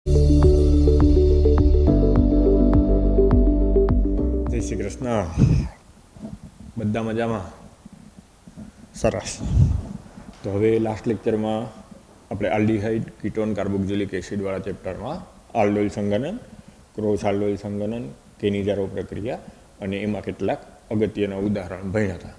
જય શ્રી કૃષ્ણ. બધા મજામાં? સરસ. તો હવે લાસ્ટ લેક્ચરમાં આપણે આલ્ડીહાઇડ કીટોન કાર્બોક્સિલિક એસિડવાળા ચેપ્ટરમાં આલ્ડોલ સંઘનન, ક્રોસ આલ્ડોલ સંઘનન, કેનિજારો પ્રક્રિયા અને એમાં કેટલાક અગત્યના ઉદાહરણ ભણ્યા હતા.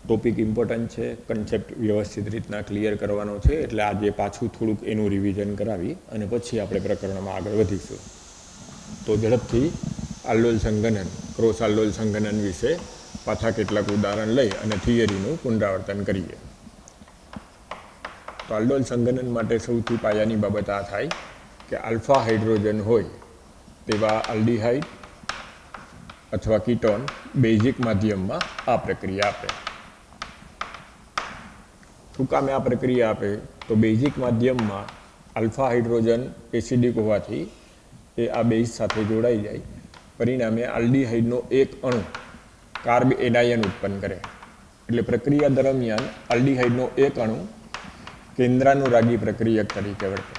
ટોપિક ઇમ્પોર્ટન્ટ છે, કન્સેપ્ટ વ્યવસ્થિત રીતના ક્લિયર કરવાનો છે, એટલે આજે પાછું થોડુંક એનું રિવિઝન કરાવી અને પછી આપણે પ્રકરણમાં આગળ વધીશું. તો ઝડપથી આલ્ડોલ સંઘનન, ક્રોસ આલ્ડોલ સંઘનન વિશે પાછા કેટલાક ઉદાહરણ લઈ અને થિયરીનું પુનરાવર્તન કરીએ. તો આલ્ડોલ સંઘનન માટે સૌથી પાયાની બાબત આ થાય કે આલ્ફા હાઇડ્રોજન હોય તેવા આલ્ડીહાઇડ અથવા કીટોન બેઝિક માધ્યમમાં આ પ્રક્રિયા આપે. શું કામે આ પ્રક્રિયા આપે? તો બેઝિક માધ્યમમાં આલ્ફા હાઇડ્રોજન એસિડિક હોવાથી એ આ બેઝ સાથે જોડાઈ જાય, પરિણામે આલ્ડીહાઇડનો એક અણુ કાર્બ એનાયન ઉત્પન્ન કરે. એટલે પ્રક્રિયા દરમિયાન આલ્ડીહાઇડનો એક અણુ કેન્દ્રાનુરાગી પ્રક્રિયક તરીકે વર્તે.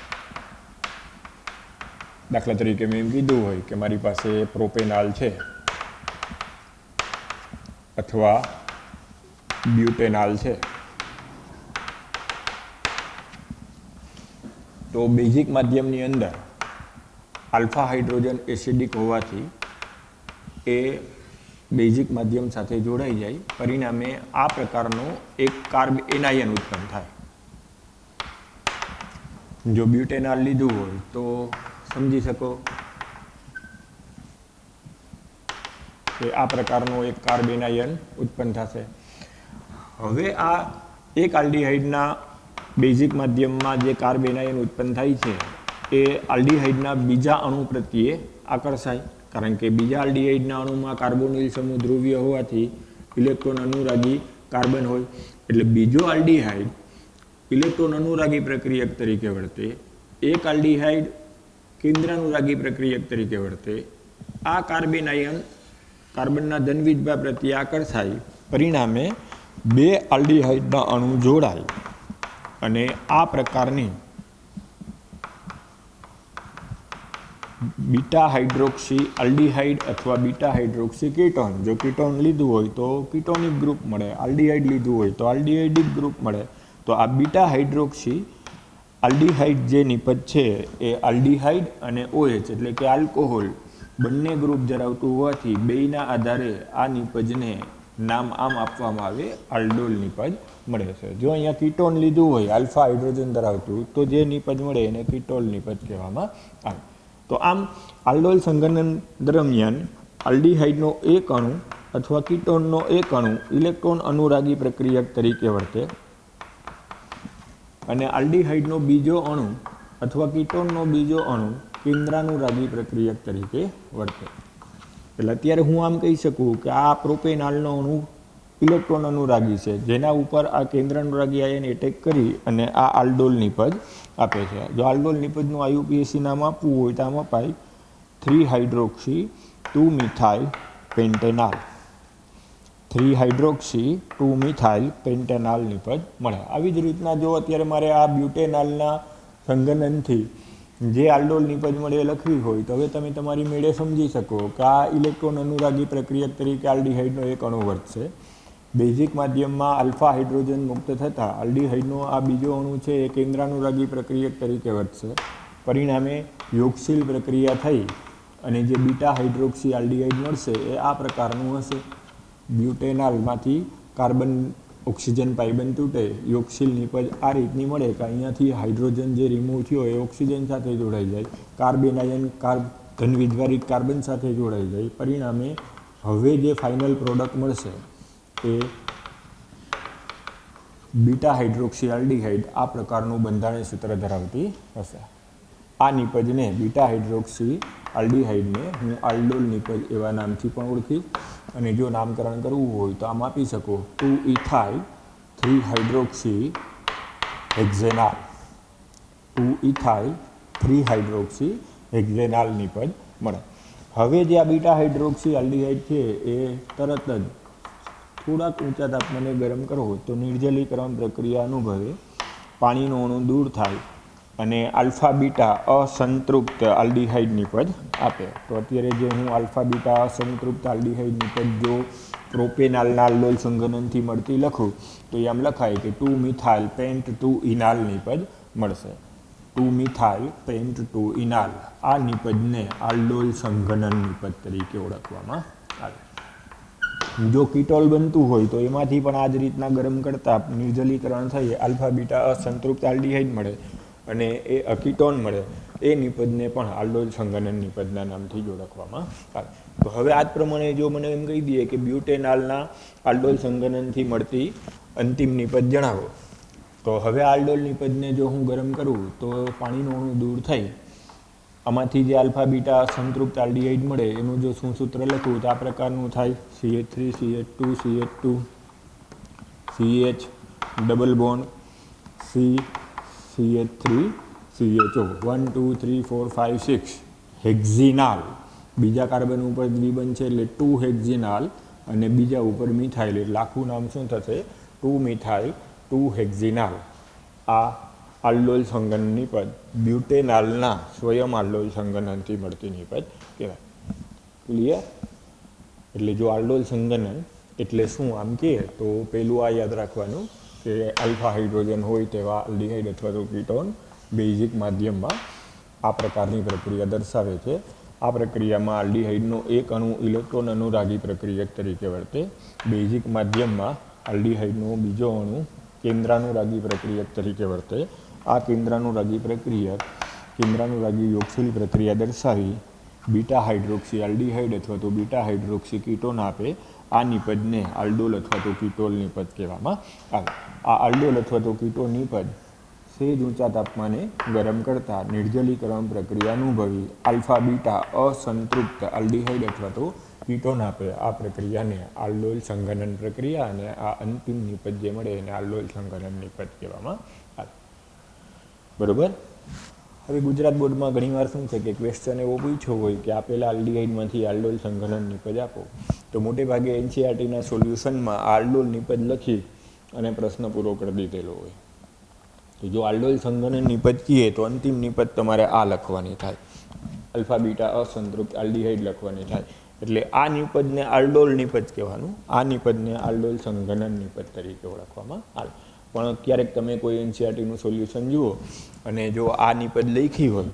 દાખલા તરીકે મેં એમ કીધું હોય કે મારી પાસે પ્રોપેનાલ છે અથવા બ્યુટેનાલ છે, તો બેઝિક માધ્યમની અંદર આલ્ફા હાઇડ્રોજન એસિડિક હોવાથી એ બેઝિક માધ્યમ સાથે જોડાઈ જાય, પરિણામે આ પ્રકારનો એક કાર્બ એનાયન ઉત્પન્ન થાય. જો બ્યુટેનાલ લીધું હોય તો સમજી શકો કે આ પ્રકારનો એક કાર્બ એનાયન ઉત્પન્ન થશે. હવે આ એક આલ્ડીહાઇડના બેઝિક માધ્યમમાં જે કાર્બ એનાયન ઉત્પન્ન થાય છે એ આલ્ડીહાઇડના બીજા અણુ પ્રત્યે આકર્ષાય, કારણ કે બીજા આલ્ડીહાઇડના અણુમાં કાર્બોનિલ સમૂહ ધ્રુવીય હોવાથી ઇલેક્ટ્રોન અનુરાગી કાર્બન હોય, એટલે બીજો આલ્ડીહાઇડ ઇલેક્ટ્રોન અનુરાગી પ્રક્રિયક તરીકે વર્તે, એક આલ્ડીહાઇડ કેન્દ્રાનુરાગી પ્રક્રિયક તરીકે વર્તે. આ કાર્બેનાયન કાર્બનના ધનવિજભાર પ્રત્યે આકર્ષાય, પરિણામે બે આલ્ડીહાઇડના અણુ જોડાય અને આ પ્રકારની બીટા હાઇડ્રોક્સી આલ્ડીહાઇડ અથવા બીટા હાઇડ્રોક્સી કીટોન, જો કીટોન લીધું હોય તો કીટોનિક ગ્રુપ મળે, આલ્ડીહાઇડ લીધું હોય તો આલ્ડીહાઇડિક ગ્રુપ મળે. તો આ બીટા હાઇડ્રોક્સી આલ્ડીહાઇડ જે નિપજ છે એ આલ્ડીહાઇડ અને OH એટલે કે આલ્કોહોલ બંને ગ્રુપ ધરાવતું હોવાથી બેયના આધારે આ નિપજને નામ આમ આપવામાં આવે, આલ્ડોલ નિપજ મળે છે. જો અહીંયા કીટોન લીધું હોય આલ્ફા હાઇડ્રોજન ધરાવતું, તો જે નિપજ મળે એને કીટોલ નિપજ કહેવામાં આવે. તો આમ આલ્ડોલ સંઘનન દરમિયાન આલ્ડીહાઇડનો એક અણુ અથવા કીટોનનો એક અણુ ઇલેક્ટ્રોન અનુરાગી પ્રક્રિયક તરીકે વર્તે અને આલ્ડીહાઇડનો બીજો અણુ અથવા કીટોનનો બીજો અણુ કેન્દ્રાનુરાગી પ્રક્રિયક તરીકે વર્તે. એટલે અત્યારે હું આમ કહી શકું કે આ પ્રોપેનાલનો અણુ ઇલેક્ટ્રોન અનુરાગી છે, જેના ઉપર આ કેન્દ્રાનુરાગી આયન એટેક કરી અને આ આલ્ડોલ નિપજ આપે છે. જો આલ્ડોલ નિપજનું IUPAC નામ આપવું હોય તો આમ અપાય 3-હાઇડ્રોક્સી 2-મિથાઇલ પેન્ટેનાલ. 3-હાઇડ્રોક્સી 2-મિથાઇલ પેન્ટેનાલ નિપજ મળે. આવી જ રીતના જો અત્યારે મારે આ બ્યુટેનાલના સંઘનનથી જે આલ્ડોલ નિપજ મળે એ લખવી હોય તો હવે તમે તમારી મેળે સમજી શકો કે આ ઇલેક્ટ્રોન અનુરાગી પ્રક્રિયક તરીકે આલ્ડીહાઇડનો એક અણુ વર્તશે. બેઝિક માધ્યમમાં આલ્ફા હાઇડ્રોજન મુક્ત થતાં આલ્ડીહાઇડનો આ બીજો અણુ છે એ કેન્દ્રાનુરાગી પ્રક્રિયક તરીકે વર્તશે, પરિણામે યોગશીલ પ્રક્રિયા થઈ અને જે બીટા હાઇડ્રોક્સી આલ્ડીહાઇડ મળશે એ આ પ્રકારનું હશે. બ્યુટેનાલમાંથી કાર્બન ઓક્સિજન પાઇબંધ તૂટે, યોગશીલ નિપજ આ રીતની મળે કે અહીંયાથી હાઇડ્રોજન જે રિમૂવ થયો એ ઓક્સિજન સાથે જોડાઈ જાય, કાર્બેનાયન ધનવિજભારિક કાર્બન સાથે જોડાઈ જાય, પરિણામે હવે જે ફાઇનલ પ્રોડક્ટ મળશે એ બીટા હાઇડ્રોક્સી આલ્ડીહાઇડ આ પ્રકારનું બંધારણ સૂત્ર ધરાવતી હશે. આ નિપજને બીટા હાઇડ્રોક્સી આલ્ડીહાઇડને હું આલ્ડોલ નિપજ એવા નામથી પણ ઓળખીશ, અને જો નામકરણ કરવું હોય તો આમ આપી શકો 2-ઇથાઇલ 3-હાઇડ્રોક્સી હેક્ઝેનાલ. 2-ઇથાઇલ 3-હાઇડ્રોક્સી હેક્ઝેનાલ નિપજ મળે. હવે જે આ બીટા હાઇડ્રોક્સી આલ્ડીહાઇડ છે એ તરત જ થોડાક ઊંચા તાપમાને ગરમ કરો તો નિર્જલીકરણ પ્રક્રિયા અનુભવે પાણીનો અણુ દૂર થાય અને આલ્ફા બીટા અસંતૃપ્ત આલ્ડીહાઇડની પદ આપે. તો અત્યારે જે હું આલ્ફા બીટા અસંતૃપ્ત આલ્ડીહાઇડની પદ જો પ્રોપેનાલના આલ્ડોલ સંઘનનથી મળતી લખું તો એ આમ લખાય કે 2 મિથાઇલ પેન્ટ 2 ઇનાલની પદ મળશે. 2 મિથાઇલ પેન્ટ 2 ઇનાલ આ નિપજને આલ્ડોલ સંઘનન નિપજ તરીકે ઓળખવામાં આવે. જો કીટોલ બનતું હોય તો એમાંથી પણ આ જ રીતના ગરમ કરતાં નિર્જલીકરણ થઈ આલ્ફા બીટા અસંતૃપ્ત આલ્ડીહાઇડ મળે અને એ અકીટોન મળે. એ નિપજને પણ આલ્ડોલ સંઘનન નિપજના નામથી જ ઓળખવામાં આવે. તો હવે આ જ પ્રમાણે જો મને એમ કહી દઈએ કે બ્યુટેનાલના આલ્ડોલ સંઘનનથી મળતી અંતિમ નિપજ જણાવો, તો હવે આલ્ડોલ નિપજને જો હું ગરમ કરું તો પાણીનું અણુ દૂર થઈ આમાંથી જે આલ્ફા બીટા સંતૃપ્ત આલ્ડીહાઇડ મળે એનું જો શું સૂત્ર લખું તો આ પ્રકારનું થાય: CH3 CH2 CH2 CH double bond C CH3 CHO 1 2 3 4 5 6 હેક્ઝિનાલ. બીજા કાર્બન ઉપર દ્વિબંધ છે એટલે 2 હેક્ઝિનાલ અને બીજા ઉપર મિથાઇલ એટલે આખું નામ શું થશે? 2 મિથાઇલ 2 હેક્ઝિનાલ. આ આલ્ડોલ સંઘનન નિપજ બ્યુટેનાલના સ્વયં આલ્ડોલ સંઘનનથી મળતી નિપજ કહેવાય. ક્લિયર? એટલે જો આલ્ડોલ સંઘનન એટલે શું આમ કહે તો પહેલું આ યાદ રાખવાનું કે આલ્ફા હાઇડ્રોજન હોય તેવા આલ્ડીહાઇડ અથવા તો કીટોન બેઝિક માધ્યમમાં આ પ્રકારની પ્રક્રિયા દર્શાવે છે. આ પ્રક્રિયામાં આલ્ડીહાઇડનો એક અણુ ઇલેક્ટ્રોન અનુરાગી પ્રક્રિયક તરીકે વર્તે. બેઝિક માધ્યમમાં આલ્ડીહાઇડનો બીજો અણુ કેન્દ્રાનુરાગી પ્રક્રિયક તરીકે વર્તે. આ કેન્દ્રાનુરાગી પ્રક્રિયક કેન્દ્રાનુરાગી યોગશીલ પ્રક્રિયા દર્શાવી બીટા હાઇડ્રોક્સી આલ્ડીહાઇડ અથવા તો બીટા હાઇડ્રોક્સી કીટોન આપે. આ નિપજને આલ્ડોલ અથવા તો કીટોલ નિપજ કહેવામાં આવે. આ આલ્ડોલ અથવા તો કીટોન નિપજ સેજ ઊંચા તાપમાને ગરમ કરતાં નિર્જલીકરણ પ્રક્રિયા અનુભવી આલ્ફા બીટા અસંતૃપ્ત આલ્ડીહાઇડ અથવા તો કીટોન આપે. આ પ્રક્રિયાને આલ્ડોલ સંઘનન પ્રક્રિયા અને આ અંતિમ નિપજ જે મળે એને આલ્ડોલ સંઘનન નિપજ કહેવામાં આવે. બરોબર? હવે ગુજરાત બોર્ડમાં ઘણીવાર શું છે કે ક્વેશ્ચન એવો પૂછ્યો હોય કે આપેલા આલ્ડીહાઇડમાંથી આલ્ડોલ સંઘનન નિપજ આપો, તો મોટે ભાગે એનસીઆરટીના સોલ્યુશનમાં આલ્ડોલ નિપજ લખી અને પ્રશ્ન પૂરો કરી દીધેલો હોય. તો જો આલ્ડોલ સંઘનન નિપજ કહીએ તો અંતિમ નિપજ તમારે આ લખવાની થાય, આલ્ફા બીટા અસંતૃપ્ત આલ્ડીહાઇડ લખવાની થાય. એટલે આ નિપજને આલ્ડોલ નિપજ કહેવાનું. આ નિપજને આલ્ડોલ સંઘનન નિપજ તરીકે ઓળખવામાં આવે. પણ ક્યારેક તમે કોઈ એનસીઆરટીનું સોલ્યુશન જુઓ અને જો આ નિપજ લખી હોય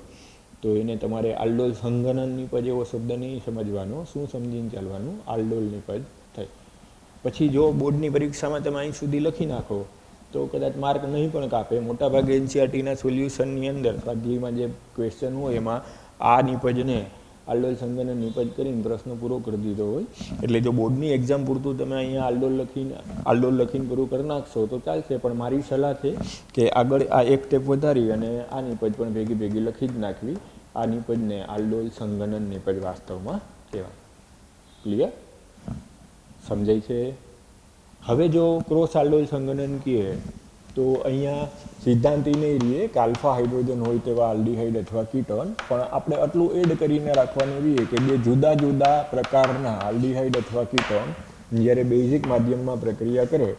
તો એને તમારે આલ્ડોલ સંઘનન નિપજ એવો શબ્દ નહીં સમજવાનો, શું સમજીને ચાલવાનું? આલ્ડોલ નિપજ થઈ. પછી જો બોર્ડની પરીક્ષામાં તમે અહીં સુધી લખી નાખો તો કદાચ માર્ક નહીં પણ કાપે. મોટાભાગે એનસીઆરટીના સોલ્યુશનની અંદર સ્વાધ્યાયમાં જે ક્વેશ્ચન હોય એમાં આ નિપજને આલ્ડોલ સંઘનન નિપજ કરીને પ્રશ્ન પૂરો કરી દીધો હોય. એટલે જો બોર્ડની એક્ઝામ પૂરતું તમે અહીંયા આલ્ડોલ લખીને પૂરું કરી નાખશો તો ચાલશે, પણ મારી સલાહ છે કે આગળ આ એક સ્ટેપ વધારી અને આ નિપજ પણ ભેગી લખી જ નાખવી. આ નિપજને આલ્ડોલ સંઘનન નિપજ વાસ્તવમાં કહેવાય. ક્લિયર? સમજાય છે? હવે જો ક્રોસ આલ્ડોલ સંઘનન કહીએ તો અહીંયા સિદ્ધાંત એ નહીં રહીએ કે આલ્ફા હાઇડ્રોજન હોય તેવા આલ્ડીહાઇડ અથવા કીટોન, પણ આપણે આટલું એડ કરીને રાખવાનું રહીએ કે બે જુદા જુદા પ્રકારના આલ્ડીહાઇડ અથવા કીટોન જ્યારે બેઝિક માધ્યમમાં પ્રક્રિયા કરે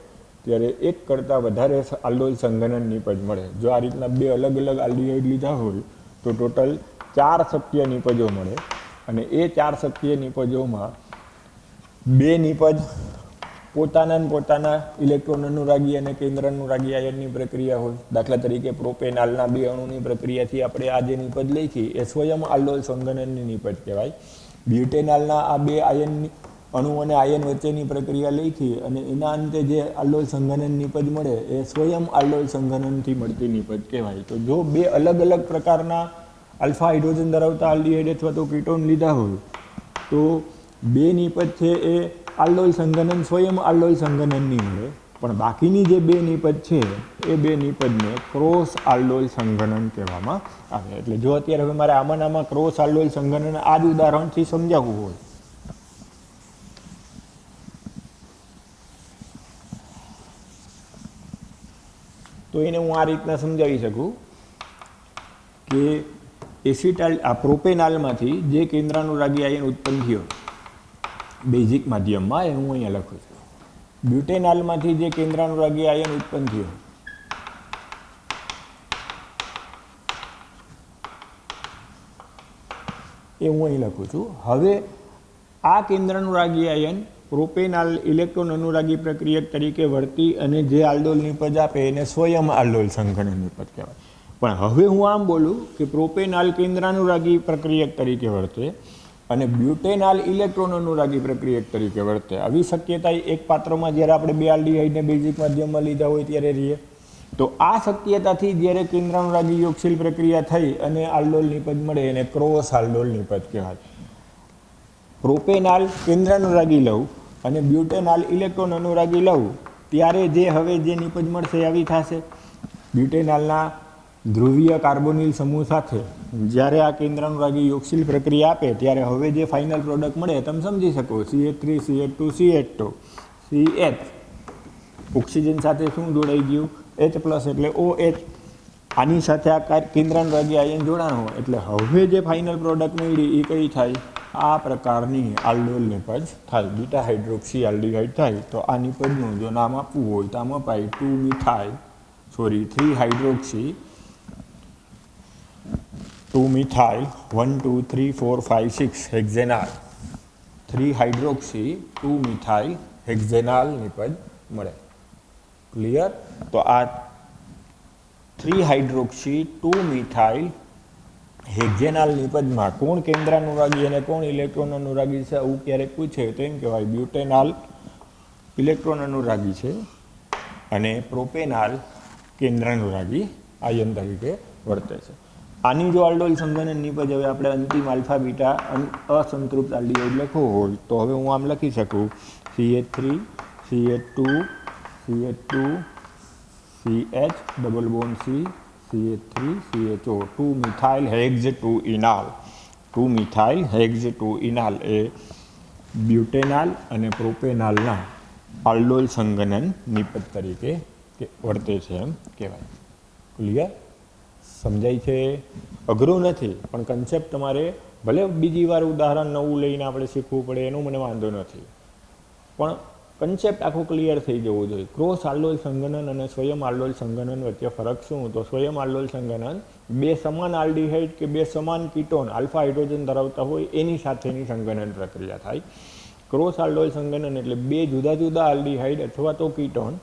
ત્યારે એક કરતાં વધારે આલ્ડોલ સંઘનન નિપજ મળે. જો આ રીતના બે અલગ અલગ આલ્ડીહાઇડ લીધા હોય તો ટોટલ 4 શક્ય નિપજો મળે અને એ 4 શક્ય નિપજોમાં બે નિપજ પોતાના ઇલેક્ટ્રોન અનુરાગી અને કેન્દ્ર અનુરાગી આયનની પ્રક્રિયા હોય. દાખલા તરીકે પ્રોપેનાલના બે અણુની પ્રક્રિયાથી આપણે આ જે નિપજ લખી એ સ્વયં આલ્ડોલ સંઘનનની નિપજ કહેવાય. બ્યુટેનાલના આ બે અણુ અને આયન વચ્ચેની પ્રક્રિયા લખી અને એના અંતે જે આલ્ડોલ સંઘનન નિપજ મળે એ સ્વયં આલ્ડોલ સંઘનનથી મળતી નિપજ કહેવાય. તો જો બે અલગ અલગ પ્રકારના આલ્ફા હાઇડ્રોજન ધરાવતા આલ્ડીહાઇડ અથવા તો કીટોન લીધા હોય તો બે નિપજ છે એ આલ્ડોલ સંઘનન સ્વયં આલ્ડોલ સંઘનનની મળે, પણ બાકીની જે બે નિપજ છે એ બે નિપજને ક્રોસ આલ્ડોલ સંઘનન કહેવામાં આવે. એટલે જો અત્યારે હવે મારે આમાં ક્રોસ આલ્ડોલ સંઘનન આ જ ઉદાહરણથી સમજાવવું હોય તો એને હું આ રીતના સમજાવી શકું કે આ પ્રોપેનાલમાંથી જે કેન્દ્રાનુરાગી આયન ઉત્પન્ન થયો બેઝિક માધ્યમમાં એ હું અહીંયા લખું છું. બ્યુટેનાલમાંથી જે કેન્દ્રાનુરાગી આયન ઉત્પન્ન થયો એ હું અહીં લખું છું. હવે આ કેન્દ્રાનુરાગી આયન પ્રોપેનાલ ઇલેક્ટ્રોન અનુરાગી પ્રક્રિયક તરીકે વર્તી અને જે આલ્ડોલ નિપજ આપે એને સ્વયં આલ્ડોલ સંઘનન નિપજ કહેવાય. પણ હવે હું આમ બોલું કે પ્રોપેનાલ કેન્દ્રાનુરાગી પ્રક્રિયક તરીકે વર્તે અને બ્યુટેનાલ ઇલેક્ટ્રોન અનુરાગી પ્રક્રિયક તરીકે વર્તે. આવી શક્યતા એક પાત્રમાં જ્યારે આપણે બે આલ્ડીહાઇડને બેઝિક માધ્યમમાં લીધા હોય ત્યારે રહીએ. તો આ શક્યતાથી જ્યારે કેન્દ્રાનુરાગી યોગશીલ પ્રક્રિયા થઈ અને આલ્ડોલ નિપજ મળે એને ક્રોસ આલ્ડોલ નિપજ કહેવાય. પ્રોપેનાલ કેન્દ્રાનુરાગી લઉં અને બ્યુટેનાલ ઇલેક્ટ્રોન અનુરાગી લઉં ત્યારે હવે જે નિપજ મળશે આવી થશે. બ્યુટેનાલના ધ્રુવીય કાર્બોનિલ સમૂહ સાથે જ્યારે આ કેન્દ્રાનુરાગી યોગશીલ પ્રક્રિયા આપે ત્યારે હવે જે ફાઇનલ પ્રોડક્ટ મળે તમે સમજી શકો CH3 CH2 CH2 CH oxygen સાથે શું જોડાઈ ગયું H+ એટલે OH. આની સાથે આ કેન્દ્રાનુરાગી આયન જોડાણો એટલે હવે જે ફાઇનલ પ્રોડક્ટ મળી એ કઈ થાય આ પ્રકારની આલ્ડોલ નિપજ થાય. બીટા હાઇડ્રોક્સી આલ્ડીહાઇડ થાય તો આ નિપજનું જો નામ આપવું હોય તો આમ અપાય 3 હાઇડ્રોક્સી 2 મિથાઇલ 1 2 3 4 5 6 હેક્ઝેનાલ 3 હાઇડ્રોક્સી 2 મિથાઇલ હેક્ઝેનાલ નિપજ મળે. ક્લિયર? તો આ 3 હાઇડ્રોક્સી 2 મિથાઇલ હેક્ઝેનાલ નિપજમાં કોણ કેન્દ્રાનુરાગી અને કોણ ઇલેક્ટ્રોન અનુરાગી છે આવું ક્યારેક પૂછે તો એમ કહેવાય બ્યુટેનાલ ઇલેક્ટ્રોન અનુરાગી છે અને પ્રોપેનાલ કેન્દ્રાનુરાગી આયન તરીકે વર્તે છે. આની જો આલ્ડોલ સંઘનન નિપજ હવે આપણે અંતિમ આલ્ફા બીટા અસંતૃપ્ત આલ્ડીહાઇડ લખવો હોય તો હવે હું આમ લખી શકું CH3 CH2 CH2 CH double bond C CH3 CHO 2 methyl hex 2 enal 2 methyl hex 2 enal એ બ્યુટેનાલ અને પ્રોપેનાલના આલ્ડોલ સંઘનન નિપજ તરીકે વર્તે છે એમ કહેવાય. ક્લિયર? સમજાય છે? અઘરું નથી પણ કન્સેપ્ટ તમારે ભલે બીજી વાર ઉદાહરણ નવું લઈને આપણે શીખવું પડે એનો મને વાંધો નથી પણ કન્સેપ્ટ આખો ક્લિયર થઈ જવો જોઈએ. ક્રોસ આલ્ડોલ સંઘનન અને સ્વયં આલ્ડોલ સંઘનન વચ્ચે ફરક શું? તો સ્વયં આલ્ડોલ સંઘનન બે સમાન આલ્ડીહાઇડ કે બે સમાન કીટોન આલ્ફા હાઇડ્રોજન ધરાવતા હોય એની સાથેની સંઘનન પ્રક્રિયા થાય. ક્રોસ આલ્ડોલ સંઘનન એટલે બે જુદા જુદા આલ્ડીહાઇડ અથવા તો કીટોન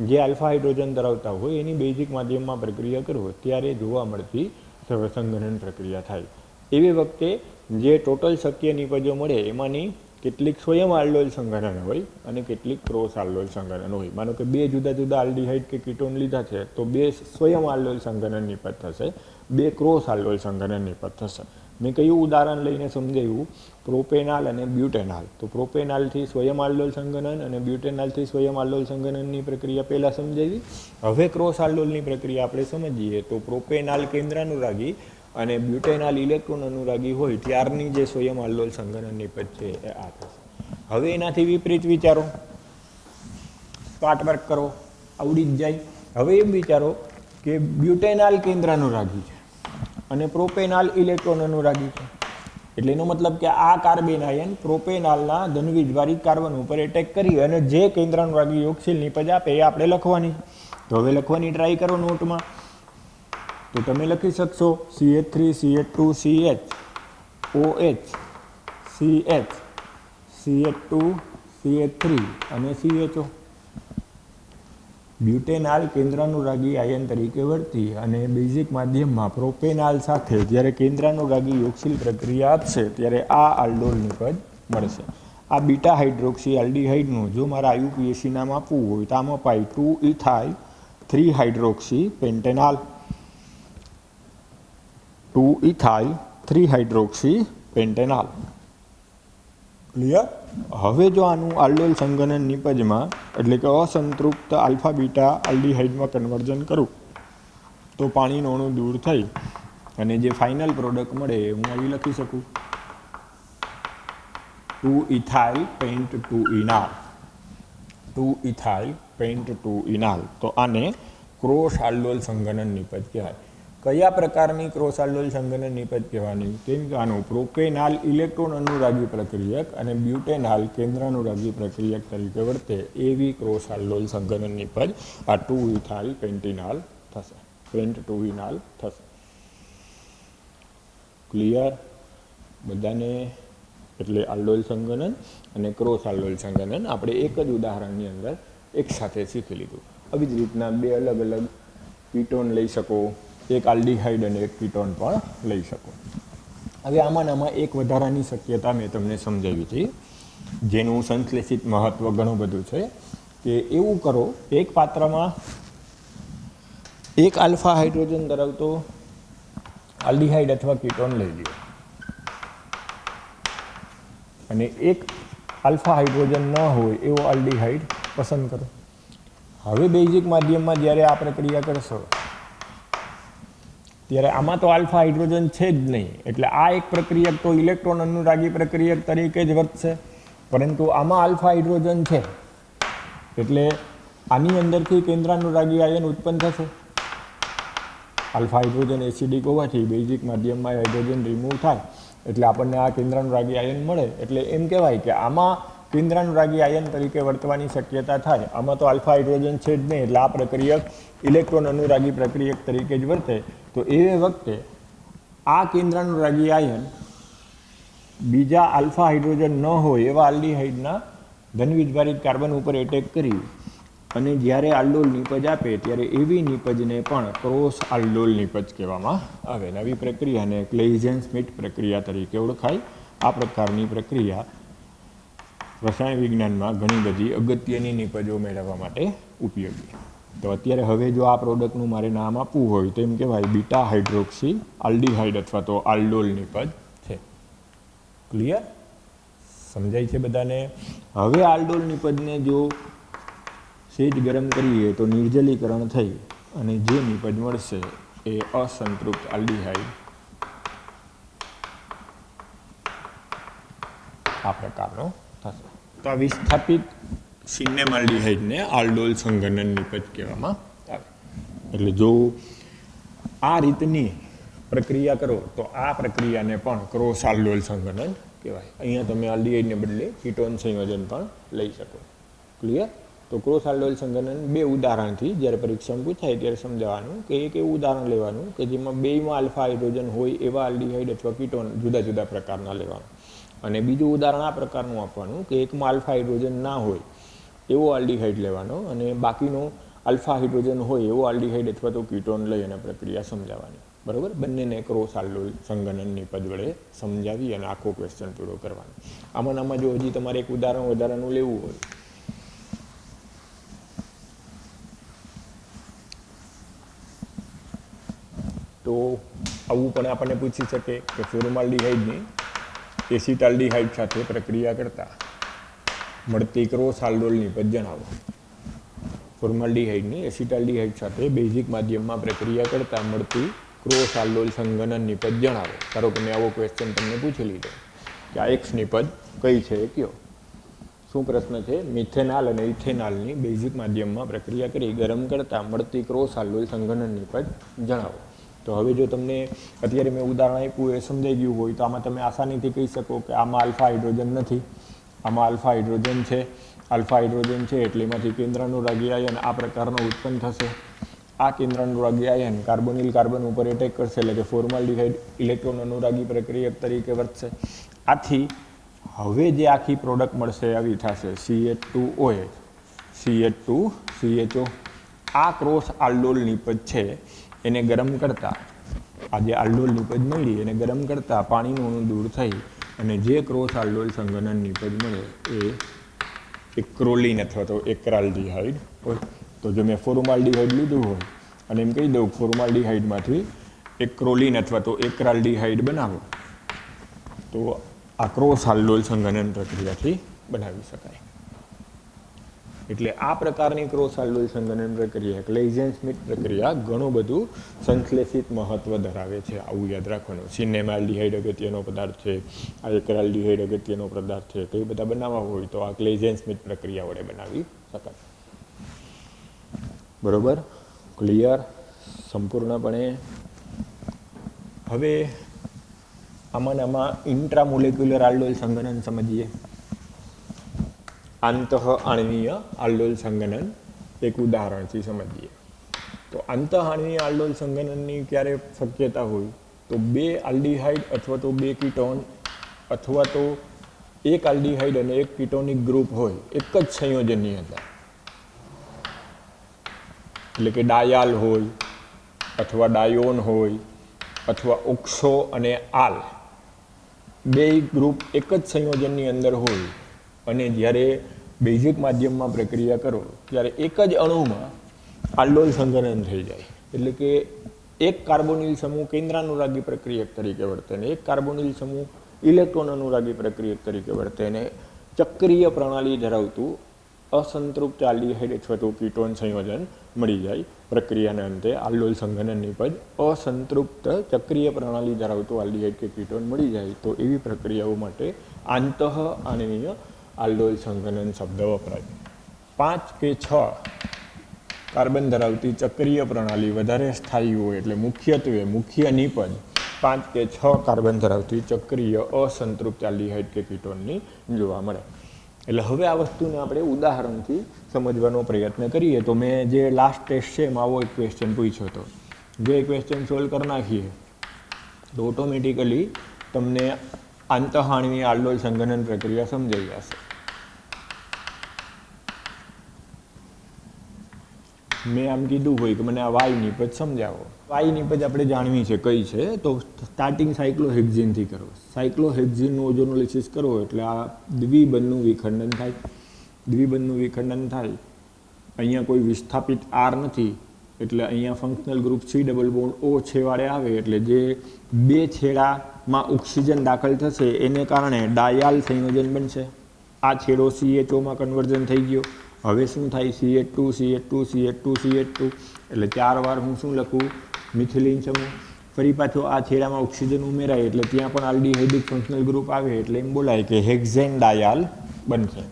જે આલ્ફા હાઇડ્રોજન ધરાવતા હોય એની બેઝિક માધ્યમમાં પ્રક્રિયા કરો ત્યારે જોવા મળતી સંઘનન પ્રક્રિયા થાય. એવી વખતે જે ટોટલ શક્ય નિપજો મળે એમાંની કેટલીક સ્વયં આલ્ડોલ સંઘનન હોય અને કેટલીક ક્રોસ આલ્ડોલ સંઘનન હોય. માનો કે બે જુદા જુદા આલ્ડીહાઇડ કે કીટોન લીધા છે તો બે સ્વયં આલ્ડોલ સંઘનન નિપજ થશે, બે ક્રોસ આલ્ડોલ સંઘનન નિપજ થશે. મેં કયું ઉદાહરણ લઈને સમજાવ્યું? પ્રોપેનાલ અને બ્યુટેનાલ. તો પ્રોપેનાલથી સ્વયં આલ્ડોલ સંઘનન અને બ્યુટેનાલથી સ્વયં આલ્ડોલ સંઘનનની પ્રક્રિયા પહેલાં સમજાવી. હવે ક્રોસ આલ્ડોલની પ્રક્રિયા આપણે સમજીએ તો પ્રોપેનાલ કેન્દ્રાનુરાગી અને બ્યુટેનાલ ઇલેક્ટ્રોન અનુરાગી હોય ત્યારની જે સ્વયં આલ્ડોલ સંઘનન નિપજ છે એ આ થશે. હવે એનાથી વિપરીત વિચારો, સ્પાર્ટ વર્ક કરો, આવડી જ જાય. હવે એમ વિચારો કે બ્યુટેનાલ કેન્દ્રાનુરાગી છે અને પ્રોપેનાલ ઇલેક્ટ્રોન અનુરાગી છે. એટલે એનો મતલબ કે આ કાર્બન આયન પ્રોપેનાલના ધનવીજભારિત કાર્બન ઉપર એટેક કરી અને જે કેન્દ્રાનુરાગી યોગશીલ નિપજ આપે એ આપણે લખવાની. તો હવે લખવાની ટ્રાય કરો નોટમાં. તો તમે લખી શકશો CH3 CH2 CH OH CH CH2 CH3 અને CHO. બ્યુટેનાલ કેન્દ્રાનુરાગી આયન તરીકે વર્તી અને બેઝિક માધ્યમમાં પ્રોપેનાલ સાથે જ્યારે કેન્દ્રાનુરાગી યોગશીલ પ્રક્રિયા આપશે ત્યારે આ આલ્ડોલ નિપજ મળશે. આ બીટા હાઇડ્રોક્સી આલ્ડીહાઇડનું જો મારા IUPAC નામ આપવું હોય તો આમાં પાઈ 2 ethyl 3 hydroxy pentanal 2 ethyl 3 hydroxy pentanal. Clear? હવે જો આનું આલ્ડોલ સંઘનન નિપજમાં એટલે કે અસંતૃપ્ત આલ્ફા બીટા આલ્ડીહાઇડમાં કન્વર્ઝન કરું તો પાણીનો અણુ દૂર થઈ અને જે ફાઇનલ પ્રોડક્ટ મળે હું આવી લખી શકું 2 ethyl pant 2 enal 2 ethyl pant 2 ઇનાલ. તો આને ક્રોસ આલ્ડોલ સંઘનન નિપજ કહેવાય. કયા પ્રકારની ક્રોસ આલ્ડોલ સંઘનન નિપજ કહેવાની? કેમ કે આનું પ્રોપેનાલ ઇલેક્ટ્રોન અનુરાગી પ્રક્રિયક અને બ્યુટેનાલ કેન્દ્રાનુરાગી પ્રક્રિયક તરીકે વર્તે એવી ક્રોસ આલ્ડોલ સંઘનન નિપજ આ 2 ઇથાઇલ પેન્ટિનાલ થશે, પેન્ટ 2 ઇનાલ થશે. ક્લિયર? બધાને એટલે આલ્ડોલ સંઘનન અને ક્રોસ આલ્ડોલ સંઘનન આપણે એક જ ઉદાહરણની અંદર એકસાથે શીખી લીધું. આવી જ રીતના બે અલગ અલગ કીટોન લઈ શકો, એક આલ્ડીહાઇડ અને એક કીટોન પણ લઈ શકો. હવે આમાં એક વધારાની શક્યતા મેં તમને સમજાવી હતી, જેનું સંશ્લેષિત મહત્ત્વ ઘણું બધું છે, કે એવું કરો એક પાત્રમાં એક આલ્ફા હાઇડ્રોજન ધરાવતો આલ્ડીહાઇડ અથવા કીટોન લઈ લ્યો અને એક આલ્ફા હાઇડ્રોજન ન હોય એવો આલ્ડીહાઇડ પસંદ કરો. હવે બેઝિક માધ્યમમાં જ્યારે આ પ્રક્રિયા કરશો ત્યારે આમાં તો આલ્ફા હાઇડ્રોજન છે જ નહીં, એટલે આ એક પ્રક્રિયક તો ઇલેક્ટ્રોન અનુરાગી પ્રક્રિયક તરીકે જ વર્તશે, પરંતુ આમાં આલ્ફા હાઇડ્રોજન છે એટલે આની અંદરથી કેન્દ્રાનુરાગી આયન ઉત્પન્ન થશે. આલ્ફા હાઇડ્રોજન એસિડિક હોવાથી બેઝિક માધ્યમમાં હાઇડ્રોજન રિમૂવ થાય એટલે આપણને આ કેન્દ્રાનુરાગી આયન મળે. એટલે એમ કહેવાય કે આમાં કેન્દ્રાનુરાગી આયન તરીકે વર્તવાની શક્યતા થાય. આમાં તો આલ્ફા હાઇડ્રોજન છે જ નહીં એટલે આ પ્રક્રિયક ઇલેક્ટ્રોન અનુરાગી પ્રક્રિયક તરીકે જ વર્તે. તો એ વખતે આ કેન્દ્રાનુરાગી આયન બીજા આલ્ફા હાઇડ્રોજન ન હોય એવા આલ્ડીહાઇડના ધનવીજભારિત કાર્બન ઉપર એટેક કરી અને જ્યારે આલ્ડોલ નિપજ આપે ત્યારે એવી નિપજને પણ ક્રોસ આલ્ડોલ નિપજ કહેવામાં આવે. નવી પ્રક્રિયાને ક્લેઇઝેન-સ્મિથ પ્રક્રિયા તરીકે ઓળખાય. આ પ્રકારની પ્રક્રિયા રસાયણ વિજ્ઞાનમાં ઘણી બધી અગત્યની નિપજો મેળવવા માટે ઉપયોગી. તો અત્યારે હવે જો આ પ્રોડક્ટનું મારે નામ આપવું હોય તો એમ કહેવાય બીટા હાઇડ્રોક્સી આલ્ડીહાઇડ અથવા તો આલ્ડોલ નિપજ છે. ક્લિયર? સમજાય છે બધાને? હવે આલ્ડોલ નિપજને જો સેજ ગરમ કરીએ તો નિર્જલીકરણ થઈ અને જે નિપજ મળશે એ અસંતૃપ્ત આલ્ડીહાઇડ આ પ્રકારનો થશે. તો આ વિસ્થાપિત સિન્નેમાલ્ડીહાઇડને આલ્ડોલ સંઘનન નિપજ કહેવામાં આવે. એટલે જો આ રીતની પ્રક્રિયા કરો તો આ પ્રક્રિયાને પણ ક્રોસ આલ્ડોલ સંઘનન કહેવાય. અહીંયા તમે આલ્ડીહાઇડને બદલે કીટોન સંયોજન પણ લઈ શકો. ક્લિયર? તો ક્રોસ આલ્ડોલ સંઘનન બે ઉદાહરણથી જ્યારે પરીક્ષામાં પૂછાય ત્યારે સમજાવવાનું કે એક એવું ઉદાહરણ લેવાનું કે જેમાં બેમાં આલ્ફા હાઇડ્રોજન હોય એવા આલ્ડીહાઇડ અથવા કીટોન જુદા જુદા પ્રકારના લેવાનું, અને બીજું ઉદાહરણ આ પ્રકારનું આપવાનું કે એકમાં આલ્ફા હાઇડ્રોજન ના હોય એવો આલ્ડીહાઇડ લેવાનો અને બાકીનો આલ્ફા હાઇડ્રોજન હોય એવો આલ્ડીહાઇડ અથવા તો કીટોન લઈ અને પ્રક્રિયા સમજાવવાની. બરાબર? બંનેને ક્રોસ આલ્ડોલ સંઘનન નિપજ વડે સમજાવી અને આખો ક્વેશ્ચન પૂરો કરવાનો. આમાં જો હજી તમારે એક ઉદાહરણ વધારાનું લેવું હોય તો આવું પણ આપણને પૂછી શકે કે ફોર્માલ્ડીહાઇડની એસિટાલ્ડીહાઇડ સાથે પ્રક્રિયા કરતા મળતી ક્રોસ આલ્ડોલ નિપજ જણાવો. ફોર્માલ્ડીહાઇડની એસિટાલ્ડીહાઇડ સાથે બેઝિક માધ્યમમાં પ્રક્રિયા કરતા મળતી ક્રોસ આલ્ડોલ સંઘનન નિપજ જણાવો. ધારો કે મેં આવો ક્વેશ્ચન તમને પૂછી લીધો કે આ એક્સ નિપજ કઈ છે એ કયો. શું પ્રશ્ન છે? મિથેનાલ અને ઇથેનાલની બેઝિક માધ્યમમાં પ્રક્રિયા કરી ગરમ કરતા મળતી ક્રોસ આલ્ડોલ સંઘનન નિપજ જણાવો. તો હવે જો તમને અત્યારે મેં ઉદાહરણ આપ્યું એ સમજાઈ ગયું હોય તો આમાં તમે આસાનીથી કહી શકો કે આમાં આલ્ફા હાઇડ્રોજન નથી, આમાં આલ્ફા હાઇડ્રોજન છે. આલ્ફા હાઇડ્રોજન છે એટલે એમાંથી કેન્દ્રાનુરાગી આયન આ પ્રકારનો ઉત્પન્ન થશે. આ કેન્દ્રાનુરાગી આયન કાર્બોનિલ કાર્બન ઉપર એટેક કરશે એટલે કે ફોર્માલ્ડીહાઇડ ઇલેક્ટ્રોન અનુરાગી પ્રક્રિયક તરીકે વર્તશે. આથી હવે જે આખી પ્રોડક્ટ મળશે આવી થશે CH2OH, CH2CHO. આ ક્રોસ આલ્ડોલ નિપજ છે એને ગરમ કરતાં આ જે આલ્ડોલ નિપજ મળી એને ગરમ કરતાં પાણીનું અણુ દૂર થઈ અને જે ક્રોસ આલ્ડોલ સંઘનન નિપજ મળે એ એક્રોલિન અથવા તો એક્રાલ્ડીહાઇડ હોય. તો જો મેં ફોર્માલ્ડીહાઇડ લીધું હોય અને એમ કહી દઉં ફોર્માલ્ડીહાઇડમાંથી એક્રોલિન અથવા તો એક્રાલ્ડીહાઇડ બનાવો તો આ ક્રોસ આલ્ડોલ સંઘનન પ્રક્રિયાથી બનાવી શકાય. એટલે આ પ્રકારની ક્રોસ આલ્ડોલ સંઘનન પ્રક્રિયા ક્લેઇઝેન-સ્મિથ પ્રક્રિયા ઘણું બધું સંશ્લેષિત મહત્વ ધરાવે છે. આવું યાદ રાખવાનું. સિન્નેમાલ્ડીહાઇડ અગત્યનો પદાર્થ છે, આ એક્રાલ્ડીહાઇડ અગત્યનો પદાર્થ છે. તો એ બધા બનાવવા હોય તો આ ક્લેઇઝેન-સ્મિથ પ્રક્રિયા વડે બનાવી શકાય. બરોબર? ક્લિયર? સંપૂર્ણપણે. હવે આમાં ઇન્ટ્રામોલેક્યુલર આલ્ડોલ સંઘનન સમજીએ. આંતઃ આણ્વીય આલ્ડોલ સંઘનન એક ઉદાહરણથી સમજીએ. તો આંતઃ આણ્વીય આલ્ડોલ સંઘનનની ક્યારે શક્યતા હોય તો બે આલ્ડીહાઇડ અથવા તો બે કીટોન अथवा तो एक आल्डिहाइड અને એક કીટોનિક ગ્રુપ હોય એક જ સંયોજનની અંદર, એટલે કે ડાયાલ હોય અથવા ડાયોન હોય અથવા ઓક્સો અને આલ બે ગ્રુપ એક જ સંયોજનની અંદર હોય અને જ્યારે બેઝિક માધ્યમમાં પ્રક્રિયા કરો ત્યારે એક જ અણુમાં આલ્ડોલ સંઘનન થઈ જાય, એટલે કે એક કાર્બોનિલ સમૂહ કેન્દ્રાનુરાગી પ્રક્રિયક તરીકે વર્તે અને એક કાર્બોનિલ સમૂહ ઇલેક્ટ્રોન અનુરાગી પ્રક્રિયક તરીકે વર્તે અને ચક્રીય પ્રણાલી ધરાવતું અસંતૃપ્ત આલ્ડિહાઇડ અથવા તો કીટોન સંયોજન મળી જાય. પ્રક્રિયાના અંતે આલ્ડોલ સંઘનન નિપજ અસંતૃપ્ત ચક્રીય પ્રણાલી ધરાવતું આલ્ડિહાઇડ કે કીટોન મળી જાય તો એવી પ્રક્રિયાઓ માટે આંતઃ આણ્વીય આલ્ડોલ સંઘનન શબ્દ વપરાય. 5 કે 6 કાર્બન ધરાવતી ચક્રીય પ્રણાલી વધારે સ્થાયી હોય એટલે મુખ્ય નિપજ 5 કે 6 કાર્બન ધરાવતી ચક્રીય અસંતૃપ્ત આલ્ડિહાઇડ કે કીટોનની જોવા મળે. એટલે હવે આ વસ્તુને આપણે ઉદાહરણથી સમજવાનો પ્રયત્ન કરીએ. તો મેં જે લાસ્ટ ટેસ્ટ છે એમાં આવો એક ક્વેશ્ચન પૂછ્યો હતો. જો એ ક્વેશ્ચન સોલ્વ કરી નાખીએ તો ઓટોમેટિકલી તમને આંતઃઆણ્વીય આલ્ડોલ સંઘનન પ્રક્રિયા સમજાઈ જશે. મેં આમ કીધું હોય કે મને આ વાય નિપજ સમજાવો. વાય નિપજ આપણે જાણવી છે કઈ છે, તો સ્ટાર્ટિંગ સાયક્લોહેક્ઝીનથી કરો. સાયક્લોહેક્ઝીનનું ઓઝોનોલિસિસ કરો એટલે આ દ્વિબંધનું વિખંડન થાય. દ્વિબંધનું વિખંડન થાય, અહીંયા કોઈ વિસ્થાપિત આર નથી એટલે અહીંયા functional group C double bond O છેવાડે આવે એટલે જે બે છેડામાં ઓક્સિજન દાખલ થશે એને કારણે ડાયાલ સંયોજન બનશે. આ છેડો CHOમાં કન્વર્ઝન થઈ ગયો. હવે શું થાય? CH2 CH2 CH2 CH2 એટલે 4 વાર હું શું લખું? મિથિલિન સમૂહ. ફરી પાછો આ છેડામાં ઓક્સિજન ઉમેરાય એટલે ત્યાં પણ આલ્ડિહાઇડિક ફંક્શનલ ગ્રુપ આવે એટલે એમ બોલાય કે હેક્ઝેન ડાયાલ બનશે.